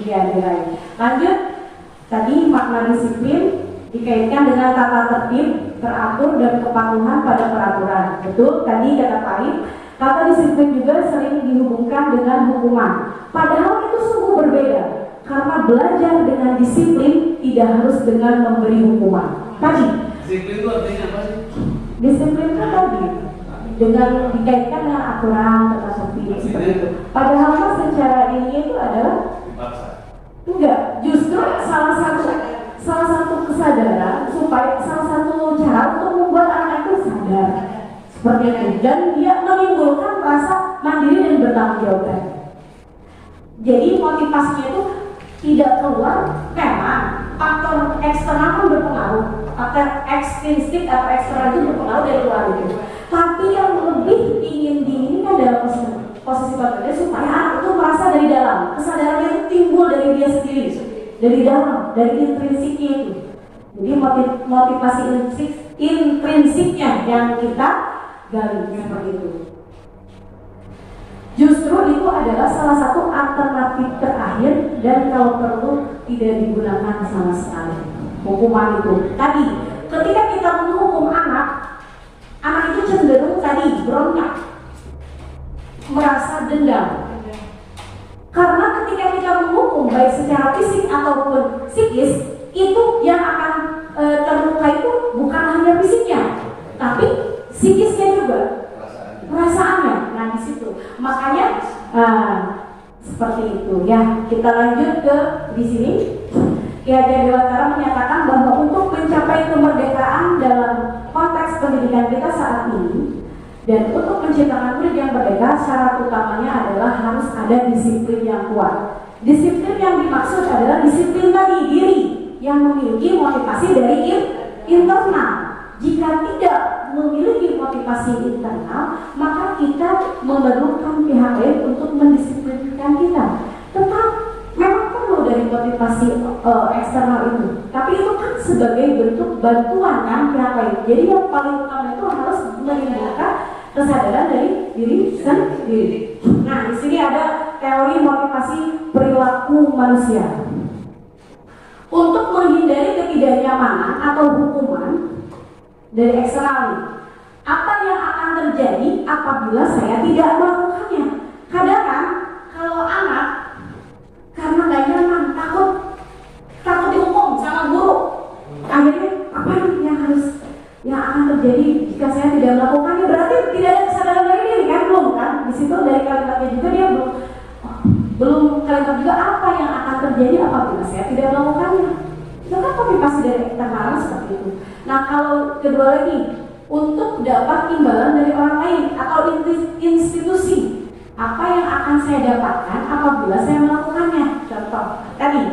Iya, lanjut. Tadi makna disiplin dikaitkan dengan tata tertib, teratur dan kepatuhan pada peraturan. Betul, tadi kata Pak Ip, kata disiplin juga sering dihubungkan dengan hukuman. Padahal itu sungguh berbeda, karena belajar dengan disiplin tidak harus dengan memberi hukuman. Tadi disiplin itu artinya apa sih? Disiplin itu tadi dengan dikaitkan dengan aturan, tata tertib seperti itu. Padahal secara ini itu adalah dipaksa. Enggak, justru salah satu kesadaran supaya salah satu cara untuk membuat anak itu sadar seperti itu, dan dia menimbulkan rasa mandiri dan bertanggung jawab. Jadi motivasinya itu tidak keluar, memang faktor eksternal pun berpengaruh, faktor ekstrinsik atau eksternal itu berpengaruh dari luar itu. Tapi yang lebih ingin diinginkan dalam posisi bekerja supaya anak itu merasa dari dalam, kesadarannya itu timbul dari dia sendiri, dari dalam, dari intrinsiknya itu. Jadi motivasi intrinsiknya yang kita gali seperti itu. Justru itu adalah salah satu alternatif terakhir dan kalau perlu tidak digunakan sama sekali. Hukuman itu tadi, ketika kita menghukum anak itu cenderung tadi berontak, merasa dendam. Karena ketika kita menghukum baik secara fisik ataupun psikis, itu yang akan terluka itu bukan hanya fisiknya, tapi psikisnya juga, perasaannya. Nah di situ, makanya seperti itu ya. Kita lanjut ke di sini. Ki Hajar Dewantara menyatakan bahwa untuk mencapai kemerdekaan dalam konteks pendidikan kita saat ini dan untuk menciptakan murid yang merdeka, syarat utamanya adalah harus ada disiplin yang kuat. Disiplin yang dimaksud adalah disiplin tadi diri yang memiliki motivasi dari internal. Jika tidak memiliki motivasi internal, maka kita memerlukan pihak lain untuk mendisiplinkan kita. Tetap memang perlu dari motivasi eksternal itu, tapi itu kan sebagai bentuk bantuan kan pihak lain. Jadi yang paling utama itu harus menimbulkan kesadaran dari diri sendiri. Nah, di sini ada teori motivasi perilaku manusia. Untuk menghindari ketidaknyamanan atau hukuman dari eksternal, apa yang akan terjadi apabila saya tidak melakukannya? Kadang kan kalau anak karena nggak nyaman, takut dihukum sama guru, akhirnya apa yang akan terjadi jika saya tidak melakukannya? Berarti tidak ada kesadaran dari diri kan, belum kan? Di situ dari kalimatnya juga dia belum kalimat juga apa yang akan terjadi apabila saya tidak melakukannya. Itu kan kopi pasti dari eksternal seperti itu. Nah, kalau kedua lagi, untuk dapat imbalan dari orang lain atau institusi, apa yang akan saya dapatkan apabila saya melakukannya? Contoh tadi,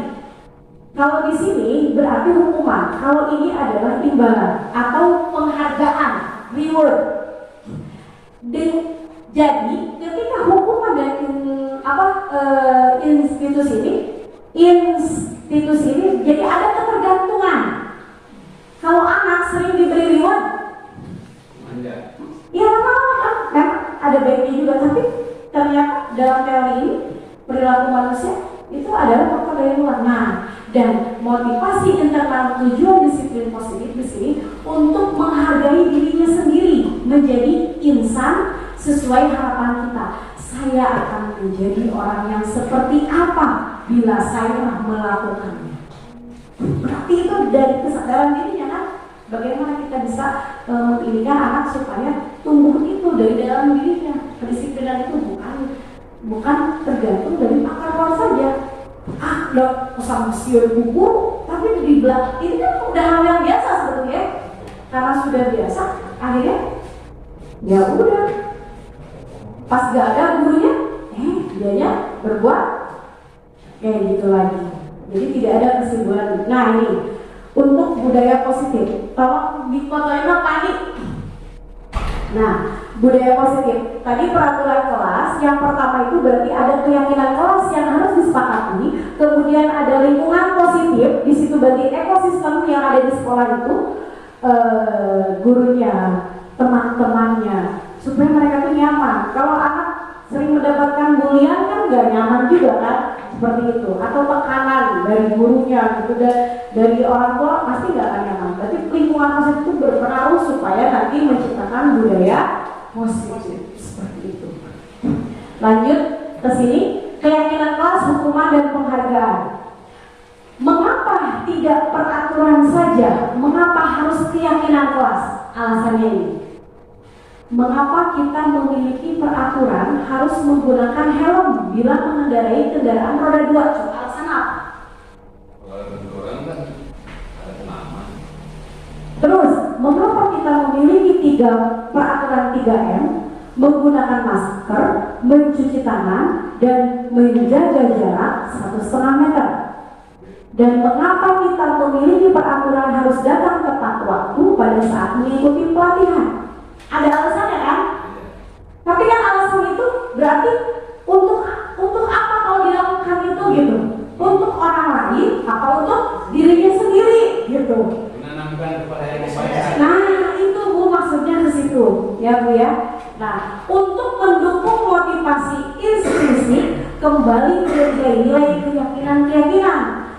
kalau di sini berarti hukuman, kalau ini adalah imbalan atau penghargaan, reward. Jadi ketika hukuman dan institusi ini jadi ada ketergantungan. Kalau anak sering diberi reward, ya lama-lama kan ada baiknya juga, tapi ternyata dalam teori ini perilaku manusia itu adalah faktor dari luar. Nah, dan motivasi internal tujuan disiplin positif di sini untuk menghargai dirinya sendiri, menjadi insan sesuai harapan kita. Saya akan menjadi orang yang seperti apa bila saya melakukannya. Berarti itu dari kesadaran dirinya kan. Bagaimana kita bisa mendidik anak supaya tumbuh itu dari dalam dirinya. Kedisiplinan itu bukan tergantung dari akar luar saja. Udah usah siur buku, tapi di belakang ini kan udah hal yang biasa sebetulnya. Karena sudah biasa, akhirnya ya udah. Pas gak ada gurunya, dianya berbuat kayak gitu lagi. Jadi tidak ada kesimpulan. Nah, ini untuk budaya positif, tolong difotoin tadi. Nah, budaya positif tadi peraturan kelas yang pertama itu berarti ada keyakinan kelas yang harus disepakati, kemudian ada lingkungan positif, di situ berarti ekosistem yang ada di sekolah itu, gurunya, teman-temannya, supaya mereka tuh nyaman. Kalau anak sering mendapatkan bulian kan nggak nyaman juga kan, seperti itu, atau tekanan dari gurunya gitu, dari orang tua pasti nggak akan nyaman. Berarti lingkungan positif itu berpengaruh supaya nanti menciptakan budaya positif seperti itu. Lanjut ke sini, keyakinan kelas, hukuman dan penghargaan. Mengapa tidak peraturan saja? Mengapa harus keyakinan kelas? Alasannya ini. Mengapa kita memiliki peraturan harus menggunakan helm bila mengendarai kendaraan roda 2? Coba alasan apa? Kalau benturan kan ada pengaman. Terus, mengapa kita memiliki peraturan 3M? Menggunakan masker, mencuci tangan, dan menjaga jarak 1,5 meter. Dan mengapa kita memiliki peraturan harus datang tepat waktu pada saat mengikuti pelatihan? Ada alasannya kan? Tapi kan alasan itu berarti untuk apa kalau dilakukan itu gitu? Untuk orang lain apa untuk dirinya sendiri gitu? Menanamkan kepada yang baik. Nah itu Bu maksudnya ke situ ya Bu ya. Nah untuk mendukung motivasi intrinsik kembali ke nilai keyakinan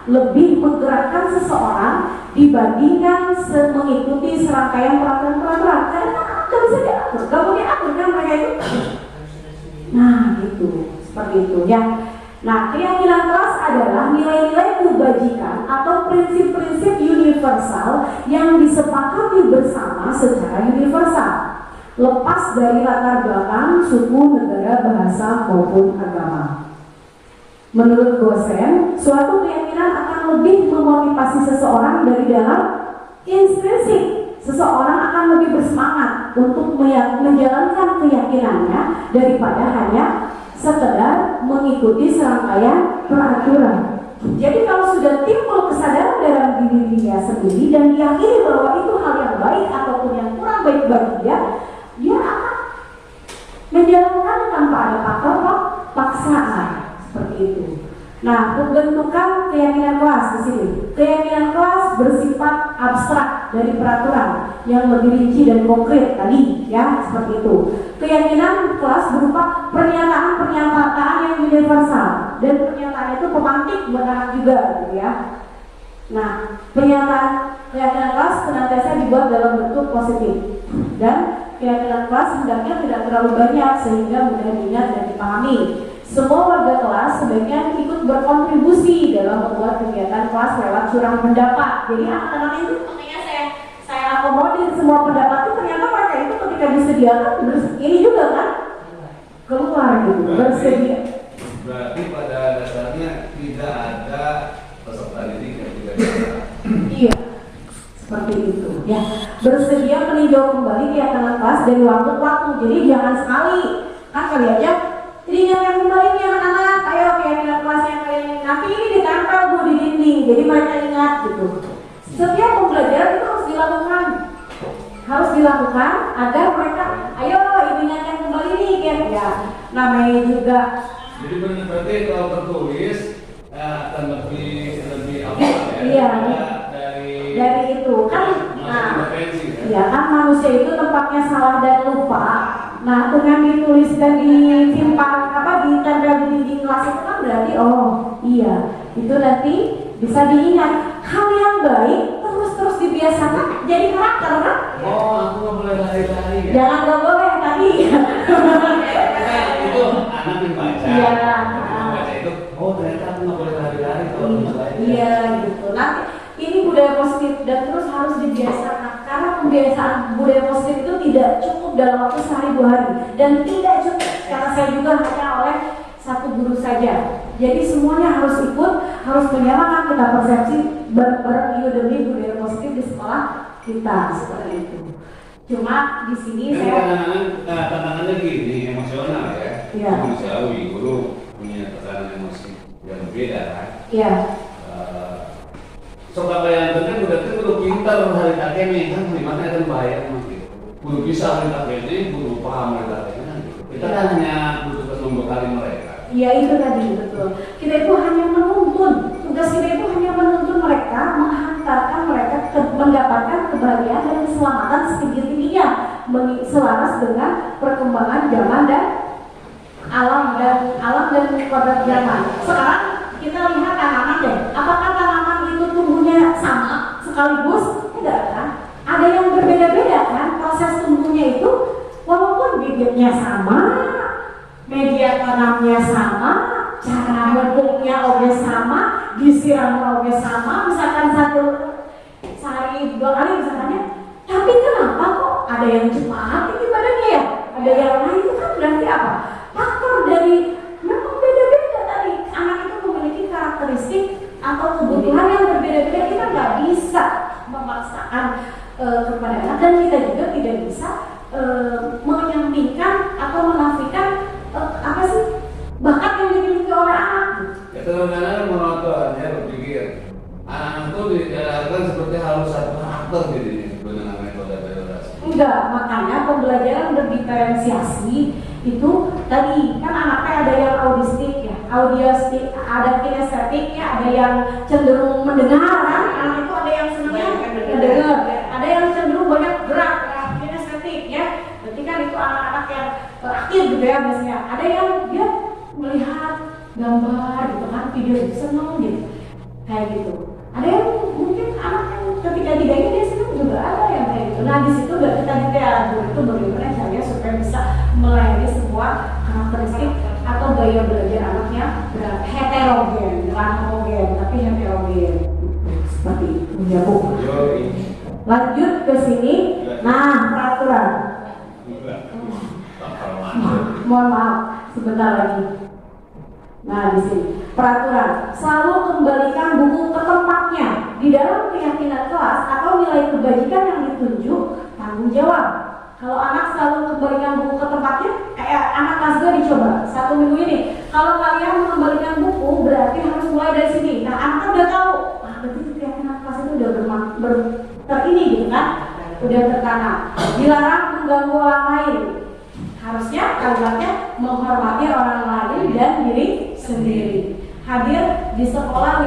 lebih menggerakkan seseorang dibandingkan mengikuti serangkaian peraturan-peraturan. Karena gak bisa diatur, gak boleh atur kan mereka itu. Nah gitu, seperti itu ya. Nah keyakinan kelas adalah nilai-nilai kebajikan atau prinsip-prinsip universal yang disepakati bersama secara universal, lepas dari latar belakang, suku, negara, bahasa maupun agama. Menurut dosen, suatu keyakinan akan lebih memotivasi seseorang dari dalam intrinsik. Seseorang akan lebih bersemangat untuk menjalankan keyakinannya daripada hanya sekedar mengikuti serangkaian peraturan. Jadi kalau sudah timbul kesadaran dalam dirinya sendiri dan diyakini bahwa itu hal yang baik ataupun yang kurang baik bagi dia akan menjalankan tanpa ada faktor paksaan seperti itu. Nah, pembentukan keyakinan kelas di sini. Keyakinan kelas bersifat abstrak dari peraturan yang lebih rinci dan konkret tadi, ya, seperti itu. Keyakinan kelas berupa pernyataan-pernyataan yang universal dan pernyataan itu pemantik buat anak juga, gitu ya. Nah, keyakinan kelas senantiasa dibuat dalam bentuk positif dan keyakinan kelas hendaknya tidak terlalu banyak sehingga mudah diingat dan dipahami. Semua warga kelas sebaiknya ikut berkontribusi dalam membuat kegiatan kelas lewat curang pendapat. Jadi anak-anak itu makanya saya akomodir semua pendapat itu, ternyata mereka itu ketika disediakan ini juga kan keluar gitu, bersedia. Berarti pada dasarnya tidak ada peserta didik yang tidak bisa. Iya, seperti itu. Ya, bersedia meninjau kembali kegiatan kelas dari waktu ke waktu. Jadi jangan sekali kan kali aja. Jadi yang kembali nih anak-anak, ayo keyakinan kelasnya kalian ini. Nanti ini ditempel Bu di dinding, jadi mereka ingat gitu. Setiap pembelajaran itu harus dilakukan agar mereka, ayo ingat kembali nih ya. Namanya juga. Jadi berarti kalau tertulis akan lebih apa ya? Iya. Dari itu kan. Ya kan manusia itu tempatnya salah dan lupa. Nah, dengan ditulis dan disimpan ditempel di dinding kelas itu kan berarti oh iya, itu nanti bisa diingat. Hal yang baik terus dibiasakan jadi karakter kan? Oh, aku nggak boleh lari-lari ya? Jangan nggak boleh tadi. Itu anak yang baca. Iya. Baca itu, oh ternyata aku nggak boleh lari-lari kalau misalnya. Iya gitu. Nanti ini budaya positif dan terus harus dibiasakan. Karena pembiasaan budaya positif itu tidak cukup dalam waktu sehari 2 hari dan tidak cukup karena saya juga hanya oleh satu guru saja. Jadi semuanya harus ikut, harus menyamakan kita persepsi bareng demi budaya positif di sekolah kita seperti itu. Cuma di sini tantangannya gini, emosional ya. Iya. Manusiawi, guru punya tekanan emosi yang berbeda kan. Iya. So bayangkan kan udah pintar hari kakeknya kan gimana kan bahaya gitu. Guru bisa hari kakeknya, guru paham hari kakeknya gitu. Kita kan hanya butuh membekali mereka. Iya itu tadi betul. Kita itu hanya menuntun. Tugas kita itu hanya menuntun mereka, menghantarkan mereka mendapatkan kebahagiaan dan keselamatan setinggi-tingginya, selaras dengan perkembangan zaman dan alam dan kodrat zaman. Sekarang kita lihat tanaman deh. Apakah tanaman itu tumbuhnya sama sekaligus? Tidak kan? Ada yang berbeda-beda kan? Proses tumbuhnya itu walaupun bibitnya sama, media tanamnya sama, cara memupuknya oke sama, disiram oke sama, misalkan sehari 2 kali misalnya. Tapi kenapa kok ada yang cepat ini badannya ya? Ada yang lain itu kan berarti apa? Faktor dari memang beda-beda tadi. Anak itu memiliki karakteristik atau kebutuhan yang berbeda-beda. Kita nggak bisa memaksakan kepada anak dan kita juga tidak bisa menyampingkan atau menafikan apa sih bakat yang dimiliki oleh anak. Ya kadang-kadang menonton ya berpikir anak itu diajarkan seperti harus satu karakter gitu dengan metode bebas. Enggak, makanya pembelajaran berdiferensiasi itu tadi kan anaknya ada yang autistik ya, audiostik, ada kinestetik ya, ada yang cenderung mendengar kan, anak itu ada yang senangnya mendengar, ada yang cenderung banyak gerak, kinestetik ya. Berarti kan itu anak-anak yang aktif gitu ya biasanya. Ada yang dia melihat gambar gitu kan, video seneng gitu, kayak gitu. Ada yang mungkin anak yang ketika diganggu dia senang juga ada yang kayak gitu. Nah di situ kita juga itu bagaimana caranya supaya bisa melayani semua karakteristik atau gaya belajar anaknya heterogen, bukan homogen tapi heterogen. Seperti itu ya Bu. Lanjut ke sini. Nah peraturan. Mohon maaf sebentar lagi. Nah di sini peraturan selalu kembalikan buku ke tempatnya di dalam keyakinan kelas atau nilai kebajikan yang ditunjuk tanggung jawab. Kalau anak selalu kembalikan buku ke tempatnya, kayak anak kelas 2 dicoba 1 minggu ini. Kalau kalian mengembalikan buku berarti harus mulai dari sini. Nah anak udah tahu, berarti keyakinan kelas itu udah terini gitu kan, udah tertanam. Dilarang mengganggu orang lain. Harusnya kalimatnya menghormati orang lain dan diri sendiri. hadir di sekolah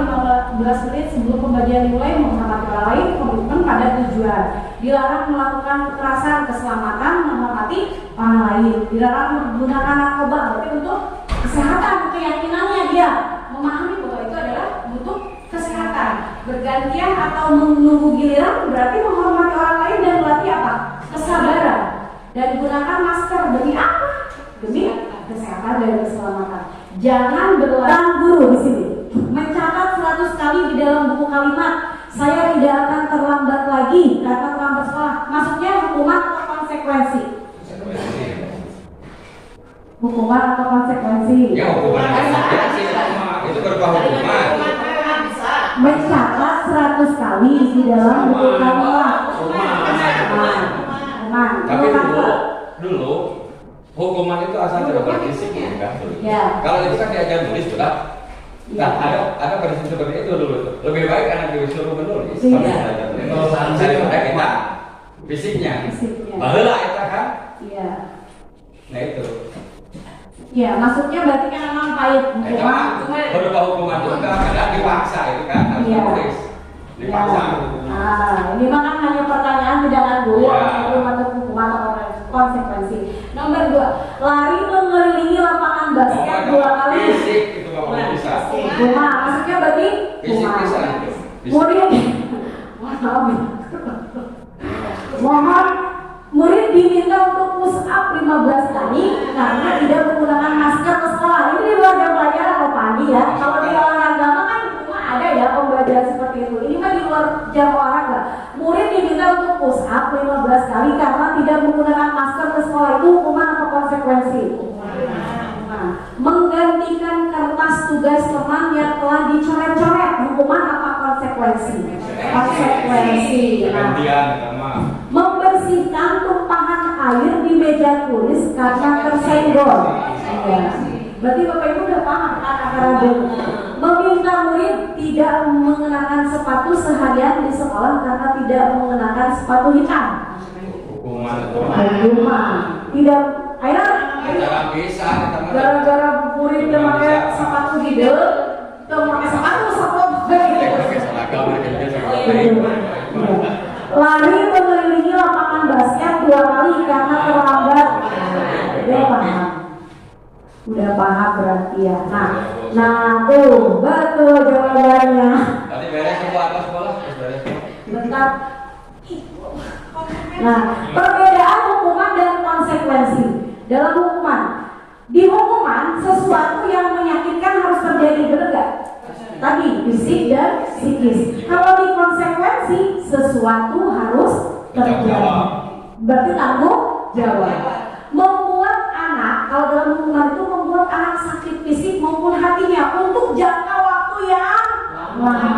15 menit sebelum pembagian nilai, menghormati orang lain, komitmen pada tujuan. Dilarang melakukan kekerasan, keselamatan, menghormati orang lain. Dilarang menggunakan narkoba, berarti untuk kesehatan, keyakinannya dia memahami bahwa itu adalah untuk kesehatan. Bergantian atau menunggu giliran berarti menghormati orang lain dan berarti apa? Kesabaran. Dan gunakan masker demi apa? Demi kesehatan dan keselamatan. Jangan berlaku guru di sini. Mencatat 100 kali di dalam buku kalimat, saya tidak akan terlambat lagi karena terlambat sekolah. Maksudnya hukuman atau konsekuensi? Hukuman atau konsekuensi? Ya hukuman itu berupa hukuman. Mencatat 100 kali di dalam buku kalimat. Tapi dulu hukuman itu asal tidak berfisik kan? Ya. Kalau itu kan diajar nulis sudah. Nah, ada prinsip seperti itu dulu. Lebih baik anak disuruh menulis. Kalau sanksi daripada kita fisiknya. Baheula eta kan? Iya. Nah itu. Ya, maksudnya berarti kan memang pahit hukuman. Berupa hukuman itu kadang dipaksa itu kan harus Iya. menulis. Dipaksa. Ini mah kan hanya pertanyaan tidak akan dulu Ya. atau hukuman atau konsekuensi. Nomor 2, lari mengelilingi lapangan basket 2 kali. Fisik itu nggak bisa. Hukuman, maksudnya berarti Fisik hukuman. bisa. Murid, mohon murid diminta untuk push up 15 kali karena tidak menggunakan masker ke sekolah. Ini di luar jam pelajaran loh Pandi ya. Kalau di olahraga mah kan cuma ada ya pembelajaran seperti itu. Ini mah di luar jam olahraga. Murid diminta untuk push up 15 kali karena tidak menggunakan masker ke sekolah. Itu hukuman atau konsekuensi? Menggantikan kertas tugas teman yang telah dicoret-coret, hukuman apa konsekuensi? Konsekuensi. Gantian sama. Membersihkan tumpahan air di meja tulis karena tersenggol. Ya. Berarti Bapak Ibu udah paham kan akar meminta murid tidak mengenakan sepatu seharian di sekolah karena tidak mengenakan sepatu hitam. Hukuman itu. Hukuman. Tidak. Ayo. Jangan bisa. Gara-gara muridnya pakai sepatu hidung, tuh pakai sepatu. Lari mengelilingi lapangan basket 2 kali karena terlambat. Udah paham berarti ya. Nah tuh betul jawabannya. Tadi beres semua atas sekolah, beres. Bentar. Nah, perbedaan hukuman dan konsekuensi. Dalam hukuman, di hukuman sesuatu yang menyakitkan harus terjadi, benar gak? Tadi fisik dan psikis. Kalau di konsekuensi sesuatu harus terjadi. Berarti tanggung jawab. Membuat anak, kalau dalam hukuman itu membuat anak sakit fisik maupun hatinya untuk jangka waktu yang lama.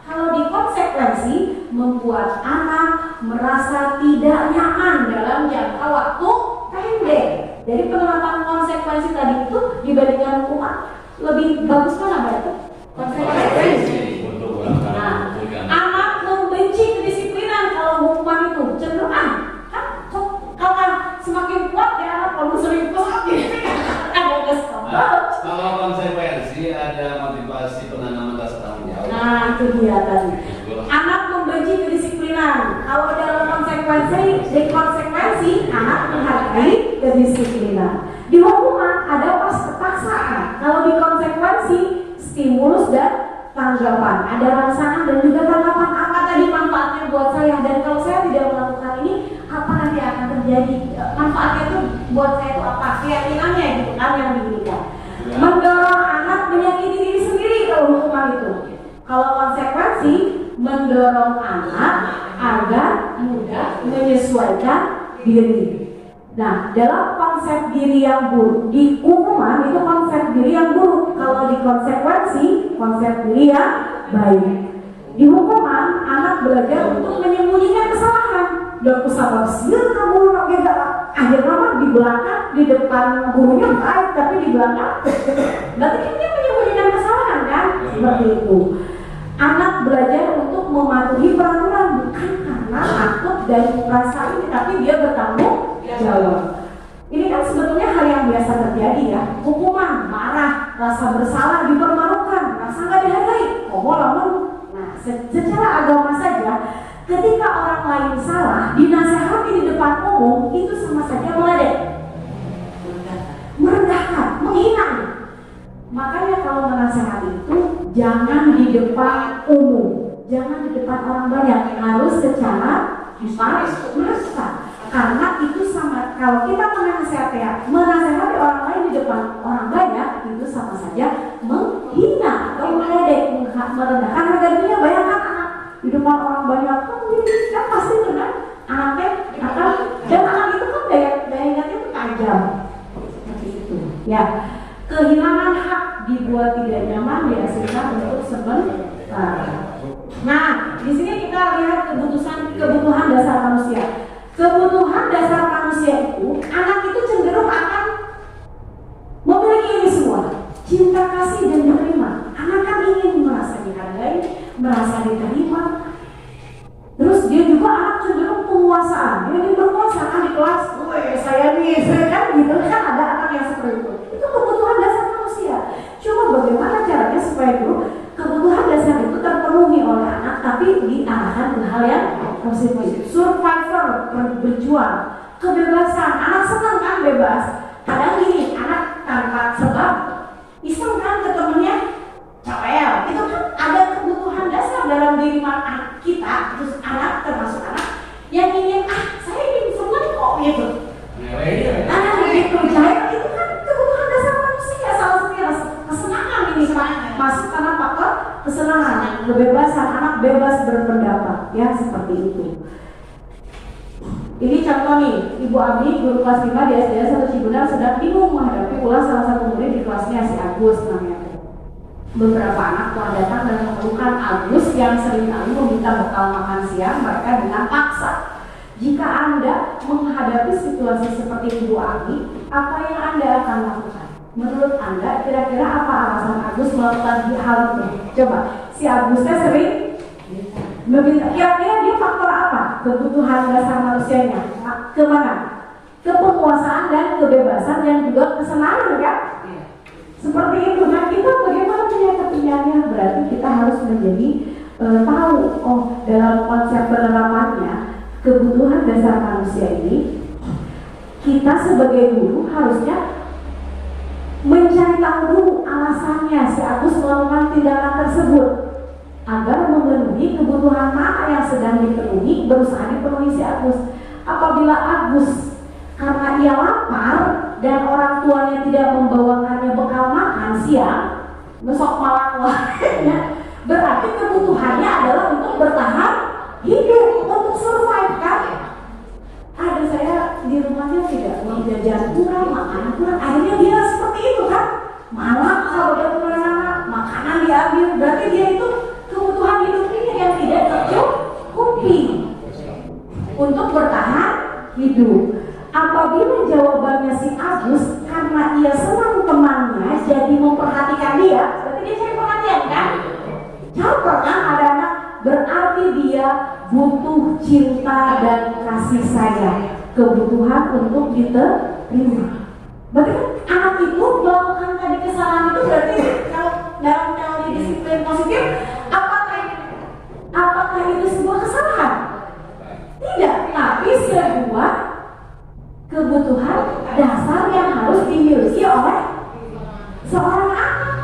Kalau di konsekuensi membuat anak merasa tidak nyaman dalam jangka waktu pendek. Jadi penerapan konsekuensi tadi itu dibandingkan hukuman lebih bagus mana Mbak itu? Konsekuensi. Nah, anak membenci kedisiplinan kalau hukuman itu cenderung kalau semakin kuat ya anak kalau sering kuat ada kesel. Kalau konsekuensi ada motivasi penanaman rasa tanggung jawab. Nah itu dia tadi. Anak membenci kedisiplinan. Kalau dalam konsekuensi anak menghargai kedisiplinan. Di hukuman ada paksaan. Kalau di konsekuensi stimulus dan tanggapan. Ada rangsangan dan juga tanggapan. Apa tadi manfaatnya buat saya? Dan kalau saya tidak melakukan ini, apa nanti akan terjadi? Manfaatnya itu buat saya itu apa? Keyakinannya gitu kan yang diberikan. Mendorong anak menyakiti diri sendiri kalau hukuman itu. Kalau konsekuensi mendorong anak agar mudah menyesuaikan diri. Nah, dalam konsep diri yang buruk, di hukuman itu konsep diri yang buruk. Kalau di konsekuensi, konsep diri yang baik. Di hukuman, anak belajar untuk menyembunyikan kesalahan. Dan usaha sendiri kamu akhirnya mah di belakang, di depan gurunya baik, tapi di belakang berarti kan dia menyembunyikan kesalahan kan? Seperti itu. Anak belajar untuk mematuhi peraturan bukan karena takut dan merasa ini, tapi dia bertanggung jawab. Ini kan sebetulnya hal yang biasa terjadi ya. Hukuman, marah, rasa bersalah, dipermalukan. merasa nggak dihargai. Lamun. Nah, secara agama saja, ketika orang lain salah, dinasehati di depan umum, itu sama saja meledek, merendahkan, menghina. Makanya kalau menasehati itu jangan di depan umum, jangan di depan orang banyak, harus secara merasa. Karena itu sama, kalau kita menasehati orang lain di depan orang banyak, itu sama saja menghina atau meledek, merendahkan harga dirinya. Bayangkan anak di depan orang banyak, kan pasti kan anaknya akan, dan anak itu kan daya ingatnya itu tajam, seperti itu. Ya, kehilangan hak dibuat tidak nyaman dihasilkan untuk sebentar. Nah, di sini kita lihat kebutuhan dasar manusia. Kebutuhan dasar manusia itu, anak itu cenderung akan memiliki ini semua: cinta, kasih, dan menerima. Anak kan ingin merasa dihargai, merasa diterima. Terus dia juga anak cenderung penguasaan. Dia ingin berkuasa kan di kelas. Saya kan gitu kan, ada anak yang seperti itu. Itu kebutuhan dasar manusia. Cuma bagaimana caranya supaya kebutuhan dasar itu terpenuhi oleh anak, tapi diarahkan ke hal yang positif. Survivor, berjuang, kebebasan. Anak senang kan bebas. Kadang gini, anak tanpa sebab iseng kan ke temennya cewek. Itu kan ada kebutuhan dasar dalam diri anak kita. Terus anak, termasuk anak yang ingin, saya ingin senang kok gitu. Anak begitu jahit, itu kan kebutuhan dasar manusia. Salah satunya kesenangan ini masuk karena faktor kesenangan, kebebasan. Anak bebas berpendapat, ya seperti itu. Ini contoh nih, Ibu Abi, guru kelas 5 di SDN 1 Cibenang sedang bingung menghadapi ulah salah satu murid di kelasnya, si Agus namanya. Beberapa anak telah datang dan mengeluhkan Agus yang seringkali meminta bekal makan siang mereka dengan paksa. Jika Anda menghadapi situasi seperti Ibu Abi, apa yang Anda akan lakukan? Menurut Anda, kira-kira apa alasan Agus melakukan hal itu? Coba, si Agusnya sering meminta, kira-kira dia faktor apa? Kebutuhan dasar manusianya kemana? Ke penguasaan dan kebebasan dan juga kesenangan kan? Seperti itu. Nah, kita bagaimana menyikapinya? Berarti kita harus menjadi tahu, dalam konsep penerapannya kebutuhan dasar manusia ini, kita sebagai guru harusnya mencari tahu dulu alasannya si Agus melakukan tindakan tersebut agar memenuhi kebutuhan mana yang sedang dipenuhi, berusaha dipenuhi si Agus. Apabila Agus karena ia lapar dan orang tuanya tidak membawakannya bekal makan siang, besok malam ya, berarti kebutuhannya adalah untuk bertahan hidup, untuk survive kan? Ada saya di rumahnya tidak uang jajan kurang, makanan kurang, akhirnya dia seperti itu kan? Malam kalau udah pulang anak, makanan diambil, berarti dia itu kebutuhan hidupnya yang tidak tercukupi untuk bertahan hidup. Apabila jawabannya si Agus karena ia senang temannya jadi memperhatikan dia, berarti dia cari perhatian kan? Contoh kan ada anak, berarti dia butuh cinta dan kasih sayang, kebutuhan untuk diterima. Berarti kan anak itu melakukan tadi kesalahan itu, berarti kalau dalam teori disiplin positif, apakah itu sebuah kesalahan? Tidak, tapi sebuah kebutuhan dasar yang harus dimiliki oleh seorang anak.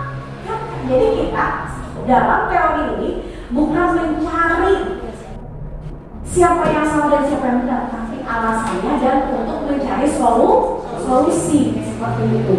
Jadi kita dalam teori ini bukan mencari siapa yang salah dan siapa yang benar, tapi alasannya dan untuk mencari solusi seperti itu.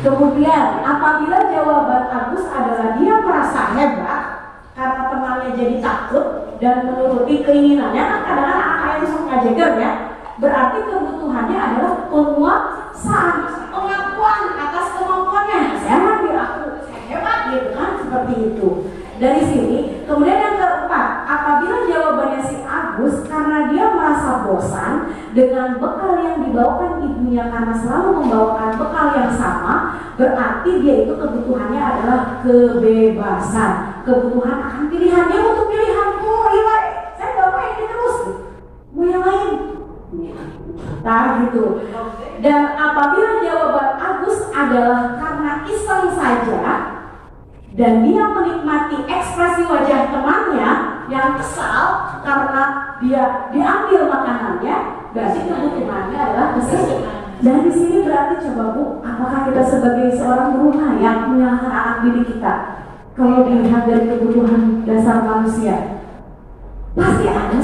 Kemudian apabila jawaban Agus adalah dia merasa hebat karena temannya jadi takut dan menuruti keinginannya, kan kadang-kadang anak yang suka ngajeger ya, berarti kebutuhannya adalah penguasaan, pengakuan atas kemampuannya. Saya mandi aku, saya hebat gitu kan, seperti itu. Dari sini, kemudian yang keempat, apabila jawabannya si Agus karena dia merasa bosan dengan bekal yang dibawakan ibunya karena selalu membawakan bekal yang sama, berarti dia itu kebutuhannya adalah kebebasan, kebutuhan akan pilihannya untuk pilihan. Saya gak mau ini terus, mau yang lain. Nah gitu. Dan apabila jawaban Agus adalah karena iseng saja dan dia menikmati ekspresi wajah temannya yang kesal karena dia diambil makanannya, berarti kebutuhannya adalah keseimbangan. Dan di sini berarti coba Bu, apakah kita sebagai seorang guru layak menyalahkan anak didik kita? Kalau dilihat dari kebutuhan dasar manusia, pasti ada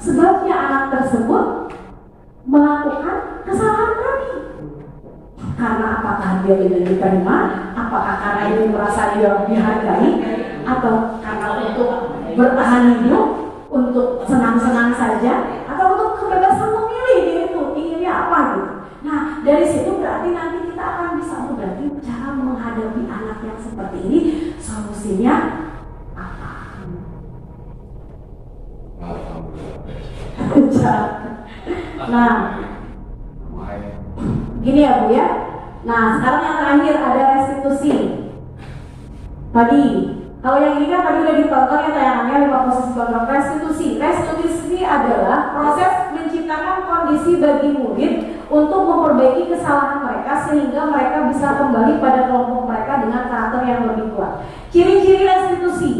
sebabnya anak tersebut melakukan kesalahan tadi. Karena apakah dia tidak diterima, apakah karena dia merasa dia dihargai, atau karena untuk bertahan hidup, untuk senang-senang saja, atau untuk kebebasan memilih dia itu inginnya apa gitu. Nah dari situ berarti nanti kita akan bisa berarti cara menghadapi anak yang seperti ini, solusinya apa? Nah, gini ya Bu ya. Nah sekarang yang terakhir ada restitusi. Tadi, kalau yang ini kan tadi udah ditonton ya tayangannya 5 posisi kontrol. Restitusi. Restitusi adalah proses menciptakan kondisi bagi murid untuk memperbaiki kesalahan mereka sehingga mereka bisa kembali pada kelompok mereka dengan karakter yang lebih kuat. Ciri-ciri restitusi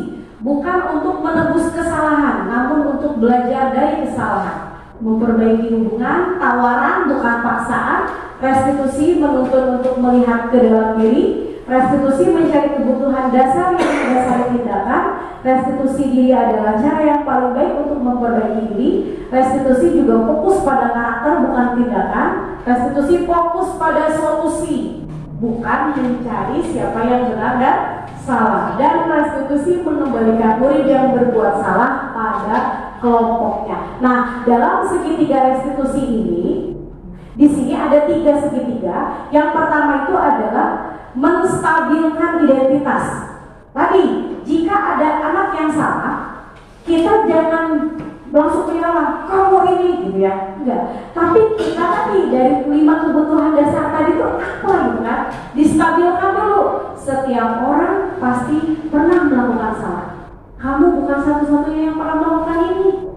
bukan untuk menebus kesalahan, namun untuk belajar dari kesalahan. Memperbaiki hubungan, tawaran bukan paksaan. Restitusi menuntut untuk melihat ke dalam diri. Restitusi mencari kebutuhan dasar yang mendasari tindakan. Restitusi diri adalah cara yang paling baik untuk memperbaiki diri. Restitusi juga fokus pada karakter bukan tindakan. Restitusi fokus pada solusi, bukan mencari siapa yang benar dan salah. Dan restitusi mengembalikan murid yang berbuat salah pada kelompoknya. Nah, dalam segitiga restitusi ini, di sini ada 3 segitiga. Yang pertama itu adalah menstabilkan identitas. Tadi, jika ada anak yang salah, kita jangan langsung menyalahkan kamu ini, gitu ya. Enggak. Tapi kita tadi dari 5 kebutuhan dasar tadi itu apa gitu kan? Distabilkan dulu. Setiap orang pasti pernah melakukan salah. Kamu bukan satu-satunya yang pernah melakukan ini.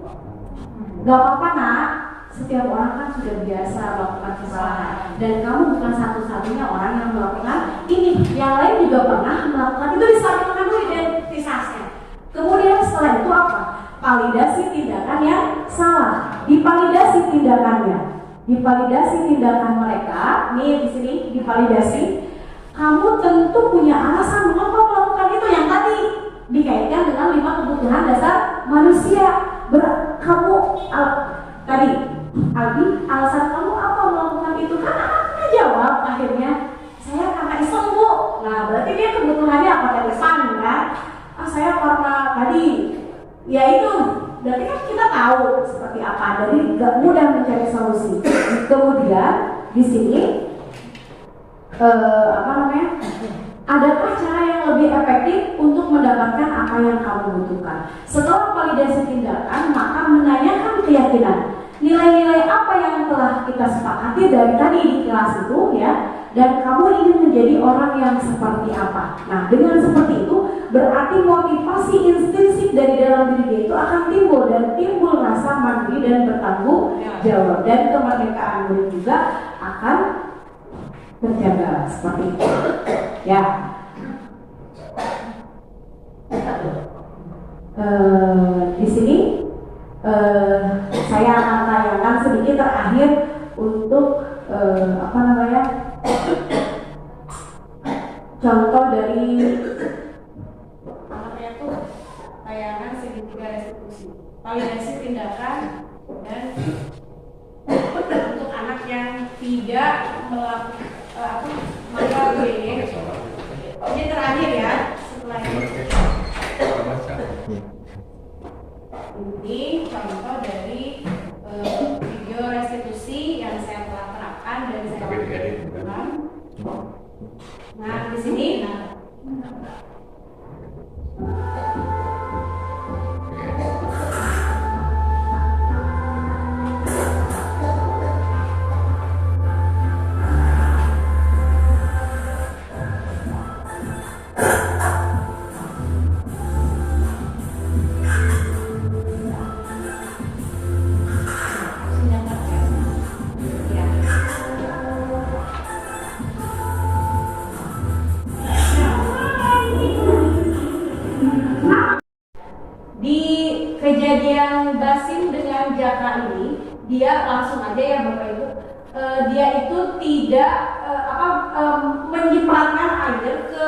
Gak apa-apa nak. Setiap orang kan sudah biasa melakukan kesalahan, dan kamu bukan satu-satunya orang yang melakukan ini. Yang lain juga pernah melakukan itu. Distabilkan dulu identitasnya. Kemudian setelah itu apa? Validasi tindakan yang salah. Divalidasi tindakannya. Divalidasi tindakan mereka. Nih di sini divalidasi. Kamu tentu punya alasan mengapa melakukan itu yang tadi dikaitkan dengan 5 kebutuhan dasar manusia. Kamu tadi Aldi, alasan kamu apa melakukan itu? Kan anaknya jawab akhirnya, saya karena iseng Bu. Nah berarti dia kebutuhannya apa tadi? Fun kan? Saya karena tadi, ya itu. Berarti kan kita tahu seperti apa. Jadi gak mudah mencari solusi. Kemudian di sini adakah cara yang lebih efektif untuk mendapatkan apa yang kamu butuhkan? Setelah validasi tindakan, maka menanyakan keyakinan. Nilai-nilai apa yang telah kita sepakati dari tadi di kelas itu ya, dan kamu ingin menjadi orang yang seperti apa. Nah dengan seperti itu berarti motivasi intrinsik dari dalam diri dia itu akan timbul, dan timbul rasa mandiri dan bertanggung jawab, dan kemerdekaan murid juga akan terjaga seperti itu ya. Di sini saya akan tayangkan sedikit terakhir untuk contoh dari tayangan segitiga restitusi, validasi tindakan, dan untuk anak yang tidak melakukan ini terakhir ya. Setelah ini contoh dari video restitusi yang saya telah terapkan dan saya lakukan. Nah di sini Bidang Jaka ini dia langsung aja ya Bapak Ibu, dia itu tidak menyipratkan air ke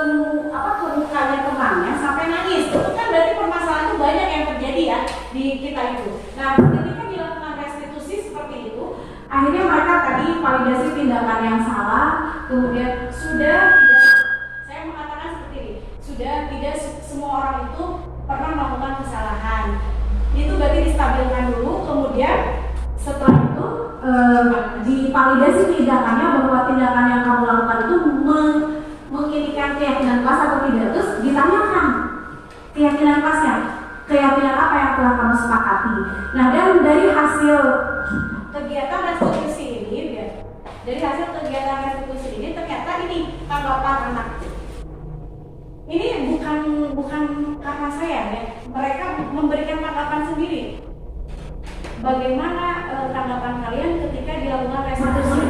mukanya temannya sampai nangis. Itu kan berarti permasalahan itu banyak yang terjadi ya di kita itu. Nah, ketika dilakukan restitusi seperti itu, akhirnya mereka tadi validasi tindakan yang salah, kemudian sudah tidak, saya mengatakan seperti ini, sudah tidak semua orang itu pernah melakukan kesalahan. Itu berarti distabilkan dulu, kemudian setelah itu divalidasi tindakannya bahwa tindakan yang kamu lakukan itu menginikan keyakinan kelas atau tidak, terus ditanyakan keyakinan kelasnya, keyakinan apa yang telah kamu sepakati. Nah, dan dari hasil kegiatan restitusi ini, ternyata ini tanggapan anak. Ini bukan karena saya ya, mereka memberikan tanggapan sendiri. Bagaimana tanggapan kalian ketika dilakukan restitusi?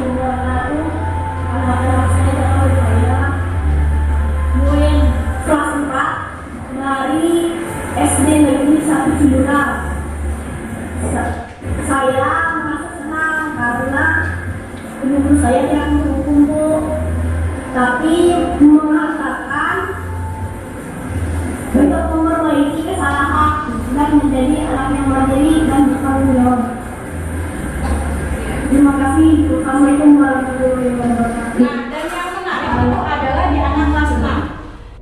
Mulai kelas 4 dari SD Negeri 1 Cibulan. Saya merasa senang karena guru saya yang kumpul, tapi mengatakan untuk memperbaiki kesalahan dan menjadi anak yang mandiri dan bertanggung jawab. Terima kasih. Assalamualaikum warahmatullahi wabarakatuh. Nah, dan yang menarik itu adalah di anak kelas 6.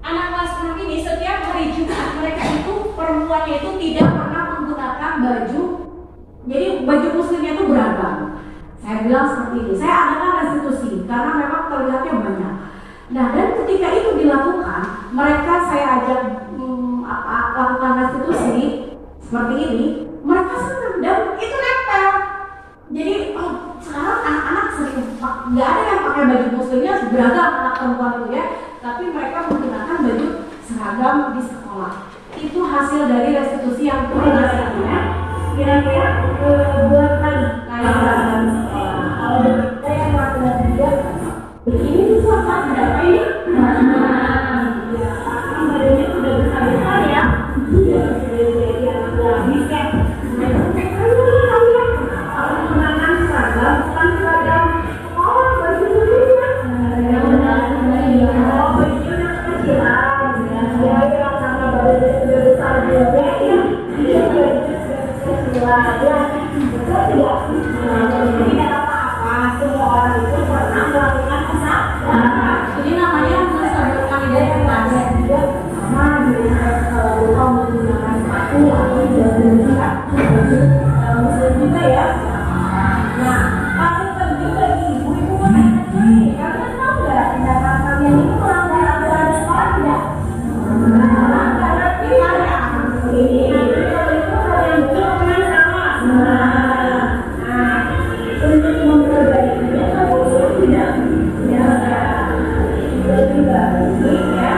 Anak kelas 6 ini setiap hari Jumat mereka itu perempuannya itu tidak pernah menggunakan baju. Jadi baju muslimnya itu beragam. Saya bilang seperti ini. Saya adakan restitusi karena memang terlihatnya banyak. Nah, dan ketika itu dilakukan, mereka saya ajak lakukan restitusi seperti ini, mereka senang dan itu nempel. Jadi sekarang anak-anak sering nggak ada yang pakai baju muslimnya beragam anak perempuan itu ya, tapi mereka menggunakan baju seragam di sekolah. Itu hasil dari restitusi yang koordinasinya kira-kira buat kali di sekolah. Kalau saya yang melakukan juga ini tuh suatu berapa ini? Badannya sudah besar-besar ya. Bisa. Kalau menggunakan seragam, bukan seragam. Oh, baju dulunya. Oh, bajunya kecilan. Ya, yang karena badannya sudah besar juga ya. Dia sudah kecilan. Ya, betul tidak? Tidak apa-apa. Semua orang itu pernah melakukan kesalahan. Ini namanya menstabilkan identitas. Sama lupa menggunakan sepatu atau jalan muslim juga ya. Nah, paling penting bagi ibu-ibu mengenai kalian tahu nggak tindakan kalian itu melanggar aturan sekolah tidak? Melanggar aturan ya. Kalau itu kalian bukan sama. Nah, untuk memperbaikinya kamu tidak. Ya, lebih baik ya.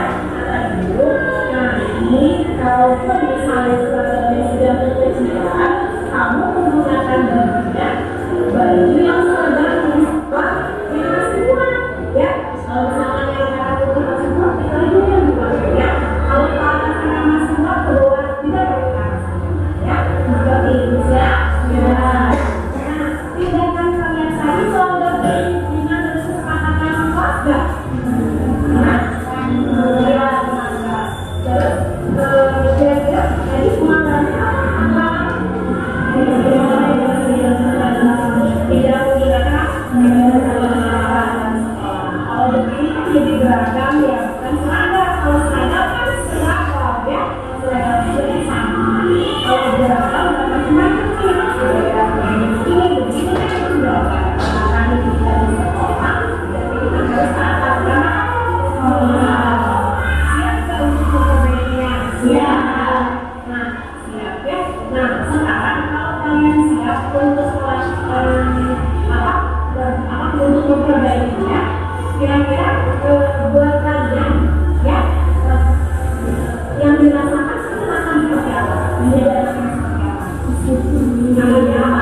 Kalaupun misalnya seragamnya sudah kekecilan, kamu menggunakan baju yang seragam sekolah yang semua, ya. Kalau misalnya yang cara untuk semua, kita itu yang dipakai, ya. Kalau ke atas nama semua, ke bawah tidak pakai ya. Seperti itu ya. Nah, tindakan kalian tadi melanggar dengan kesepakatan kelas nggak? Kira-kira jadi pelanggarannya apa? Tidak menggunakan kalau begini kan jadi beragam ya, bukan seragam. Kalau seragam kan seragam ya, seragam itu sama. Kalau beragam macam-macam ya. Ini begini kan sudah karena kita di sekolah, jadi kita harus taat. Ya, nah siap ya. Nah sekarang kalau kalian siap untuk untuk memperbaikinya, kira-kira buat kalian ya yang dirasakan akan seperti apa? Namanya apa?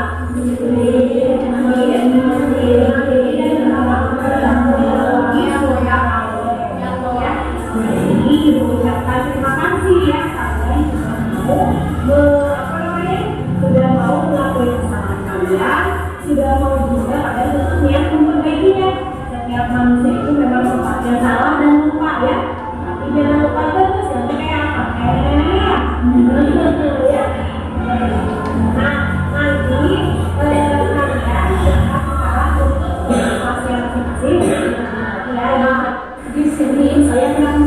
Terima kasih ya, sudah mau melakukan setiap manusia itu memang sifatnya salah dan lupa ya. Tapi jangan lupa terus yang kayak apa? Ya. Nah, nanti kalian sekarang untuk masing-masing ya. Di sini saya kan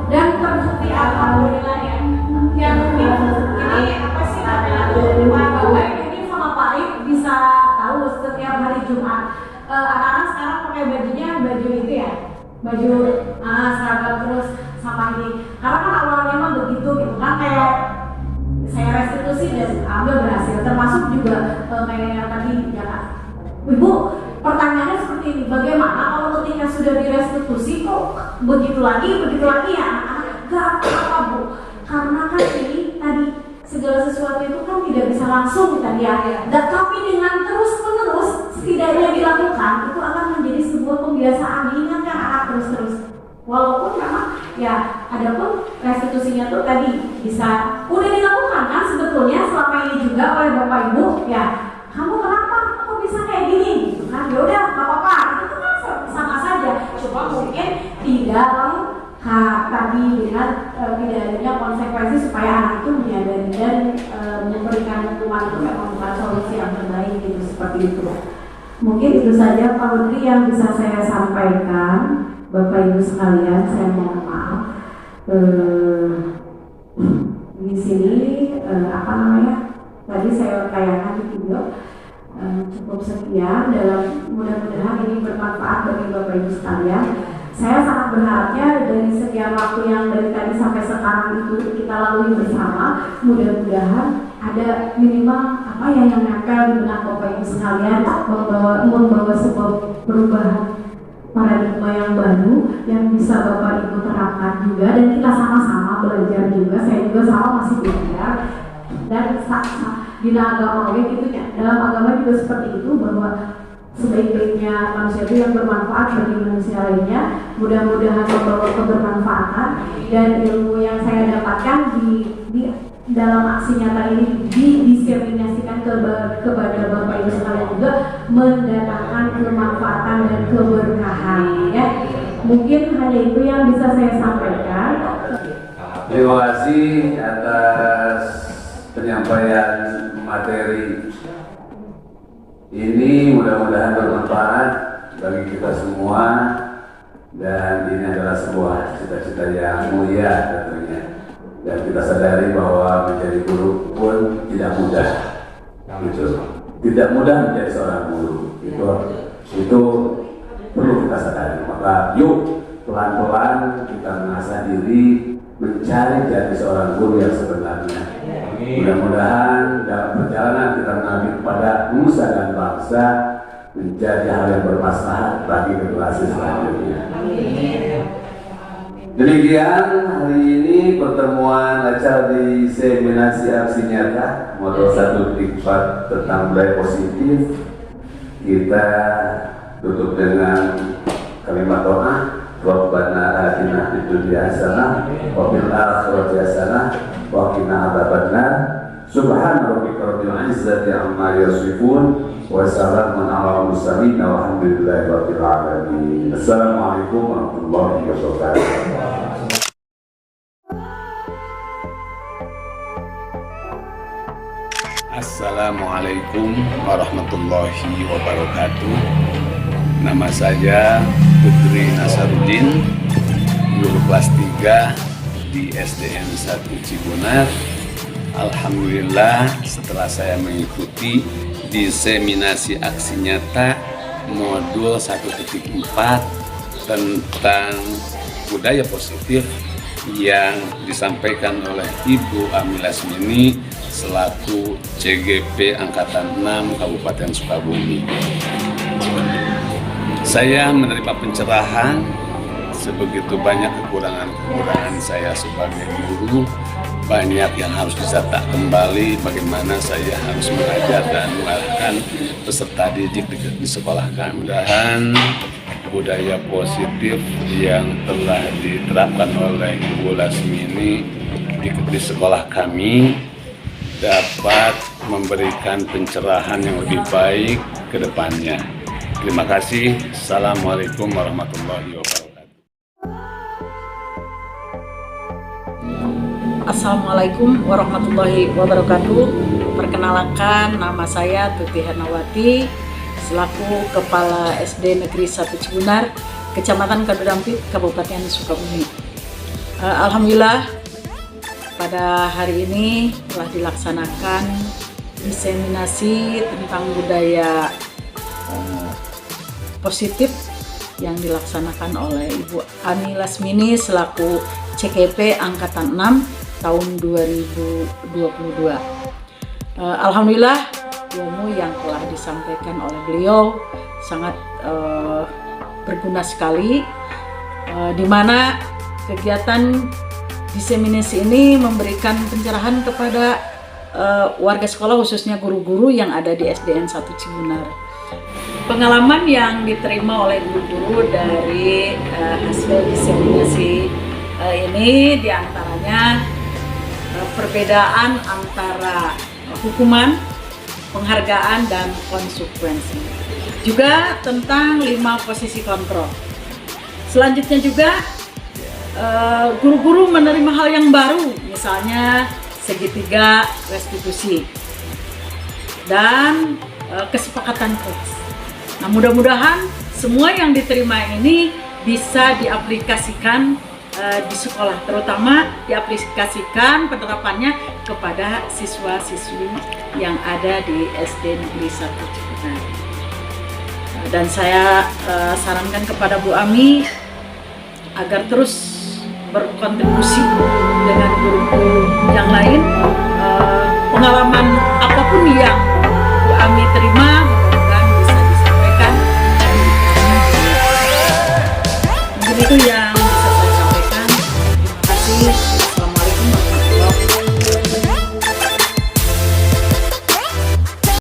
dan terbukti alhamdulillah ya. Yang mungkin ini apa sih namanya pegawai ini sama Pak bisa tahu setiap hari Jumat anak-anak sekarang pakai bajunya baju itu ya, baju seragam terus sama ini karena kan awalnya memang begitu gitu kan, kayak saya restitusi dan ambil berhasil termasuk juga kayak yang tadi ya kan Ibu, pertanyaannya seperti ini, bagaimana kalau ketika sudah direstitusi kok begitu lagi ya anak-anak gak apa-apa Bu, karena kan ini tadi segala sesuatu itu kan tidak bisa langsung tadi ya, dan tapi dengan terus-menerus setidaknya dilakukan itu akan menjadi sebuah kebiasaan, diingatkan anak terus-terus. Walaupun memang ya ada pun restitusinya tuh tadi bisa udah dilakukan kan sebetulnya selama ini juga oleh Bapak Ibu ya, kamu kenapa kok bisa kayak gini gitu kan, ya udah nggak apa-apa itu kan sama saja, cuma mungkin tidak tadi dengan tidak adanya konsekuensi supaya anak itu menyadari dan memberikan hukuman itu memang solusi yang terbaik gitu, seperti itu. Mungkin itu saja Pak Menteri yang bisa saya sampaikan. Bapak Ibu sekalian, saya mohon maaf di sini apa namanya tadi saya tayangkan di video cukup sekian, dalam mudah-mudahan ini bermanfaat bagi Bapak Ibu sekalian. Saya sangat berharapnya dari sekian waktu yang dari tadi sampai sekarang itu kita lalui bersama, mudah-mudahan ada minimal apa ya yang nempel di benak Bapak Ibu sekalian, membawa sebuah perubahan paradigma yang baru yang bisa Bapak Ibu terapkan juga, dan kita sama-sama belajar juga. Saya juga sama masih belajar dan di agama gitu ya, dalam agama juga seperti itu, bahwa sebaik-baiknya manusia itu yang bermanfaat bagi manusia lainnya. Mudah-mudahan membawa kebermanfaatan dan ilmu yang saya dapatkan di dalam aksi nyata ini didiseminasikan kepada Bapak Ibu sekalian juga, mendatangkan kemanfaatan dan keberkahan ya. Mungkin hanya itu yang bisa saya sampaikan. Terima kasih atas penyampaian materi ini, mudah-mudahan bermanfaat bagi kita semua, dan ini adalah sebuah cita-cita yang mulia tentunya. Dan kita sadari bahwa menjadi guru pun tidak mudah, gitu. Tidak mudah menjadi seorang guru, itu perlu kita sadari. Maka yuk pelan-pelan kita mengasah diri mencari jadi seorang guru yang sebenarnya. Mudah-mudahan dalam perjalanan kita mengabdi kepada nusa dan bangsa menjadi hal yang bermaslahat bagi generasi selanjutnya. Demikian hari ini pertemuan acara diseminasi aksi nyata model 1 dikbat tentang budaya positif. Kita tutup dengan kalimat doa. Rabbana atina fid dunya hasanah wa fil akhirati hasanah wa qina adzabannar. Subhana rabbika rabbil izzati amma yasifun wa salamun ala mursalin walhamdulillahi rabbil alamin. Assalamualaikum warahmatullahi wabarakatuh. Assalamualaikum warahmatullahi wabarakatuh. Nama saya Putri Nasaruddin, guru kelas 3 di SDN 1 Cibonar. Alhamdulillah setelah saya mengikuti diseminasi aksi nyata modul 1.4 tentang budaya positif yang disampaikan oleh Ibu Amila Smini selaku CGP Angkatan 6 Kabupaten Sukabumi. Saya menerima pencerahan sebegitu banyak kekurangan saya sebagai guru, banyak yang harus dicatat kembali bagaimana saya harus mengajar dan mengarahkan peserta didik di sekolah kami. Mudah-mudahan budaya positif yang telah diterapkan oleh Ibu Lasmini di sekolah kami dapat memberikan pencerahan yang lebih baik ke depannya. Terima kasih. Assalamualaikum warahmatullahi wabarakatuh. Assalamualaikum warahmatullahi wabarakatuh. Perkenalkan, nama saya Tuti Hernawati selaku Kepala SD Negeri 1 Cibunar, Kecamatan Kadudampit, Kabupaten Sukabumi. Alhamdulillah pada hari ini telah dilaksanakan diseminasi tentang budaya positif yang dilaksanakan oleh Ibu Ani Lasmini selaku CKP Angkatan 6 tahun 2022. Alhamdulillah ilmu yang telah disampaikan oleh beliau sangat berguna sekali, di mana kegiatan diseminasi ini memberikan pencerahan kepada warga sekolah, khususnya guru-guru yang ada di SDN 1 Cibunar. Pengalaman yang diterima oleh guru-guru dari hasil diseminasi ini diantaranya perbedaan antara hukuman, penghargaan, dan konsekuensi. Juga tentang 5 posisi kontrol. Selanjutnya juga guru-guru menerima hal yang baru, misalnya segitiga restitusi dan kesepakatan kelas. Nah, mudah-mudahan semua yang diterima ini bisa diaplikasikan di sekolah, terutama diaplikasikan penerapannya kepada siswa-siswi yang ada di SD Negeri 1 Cibunar. Dan saya sarankan kepada Bu Ami agar terus berkontribusi dengan guru-guru yang lain. Pengalaman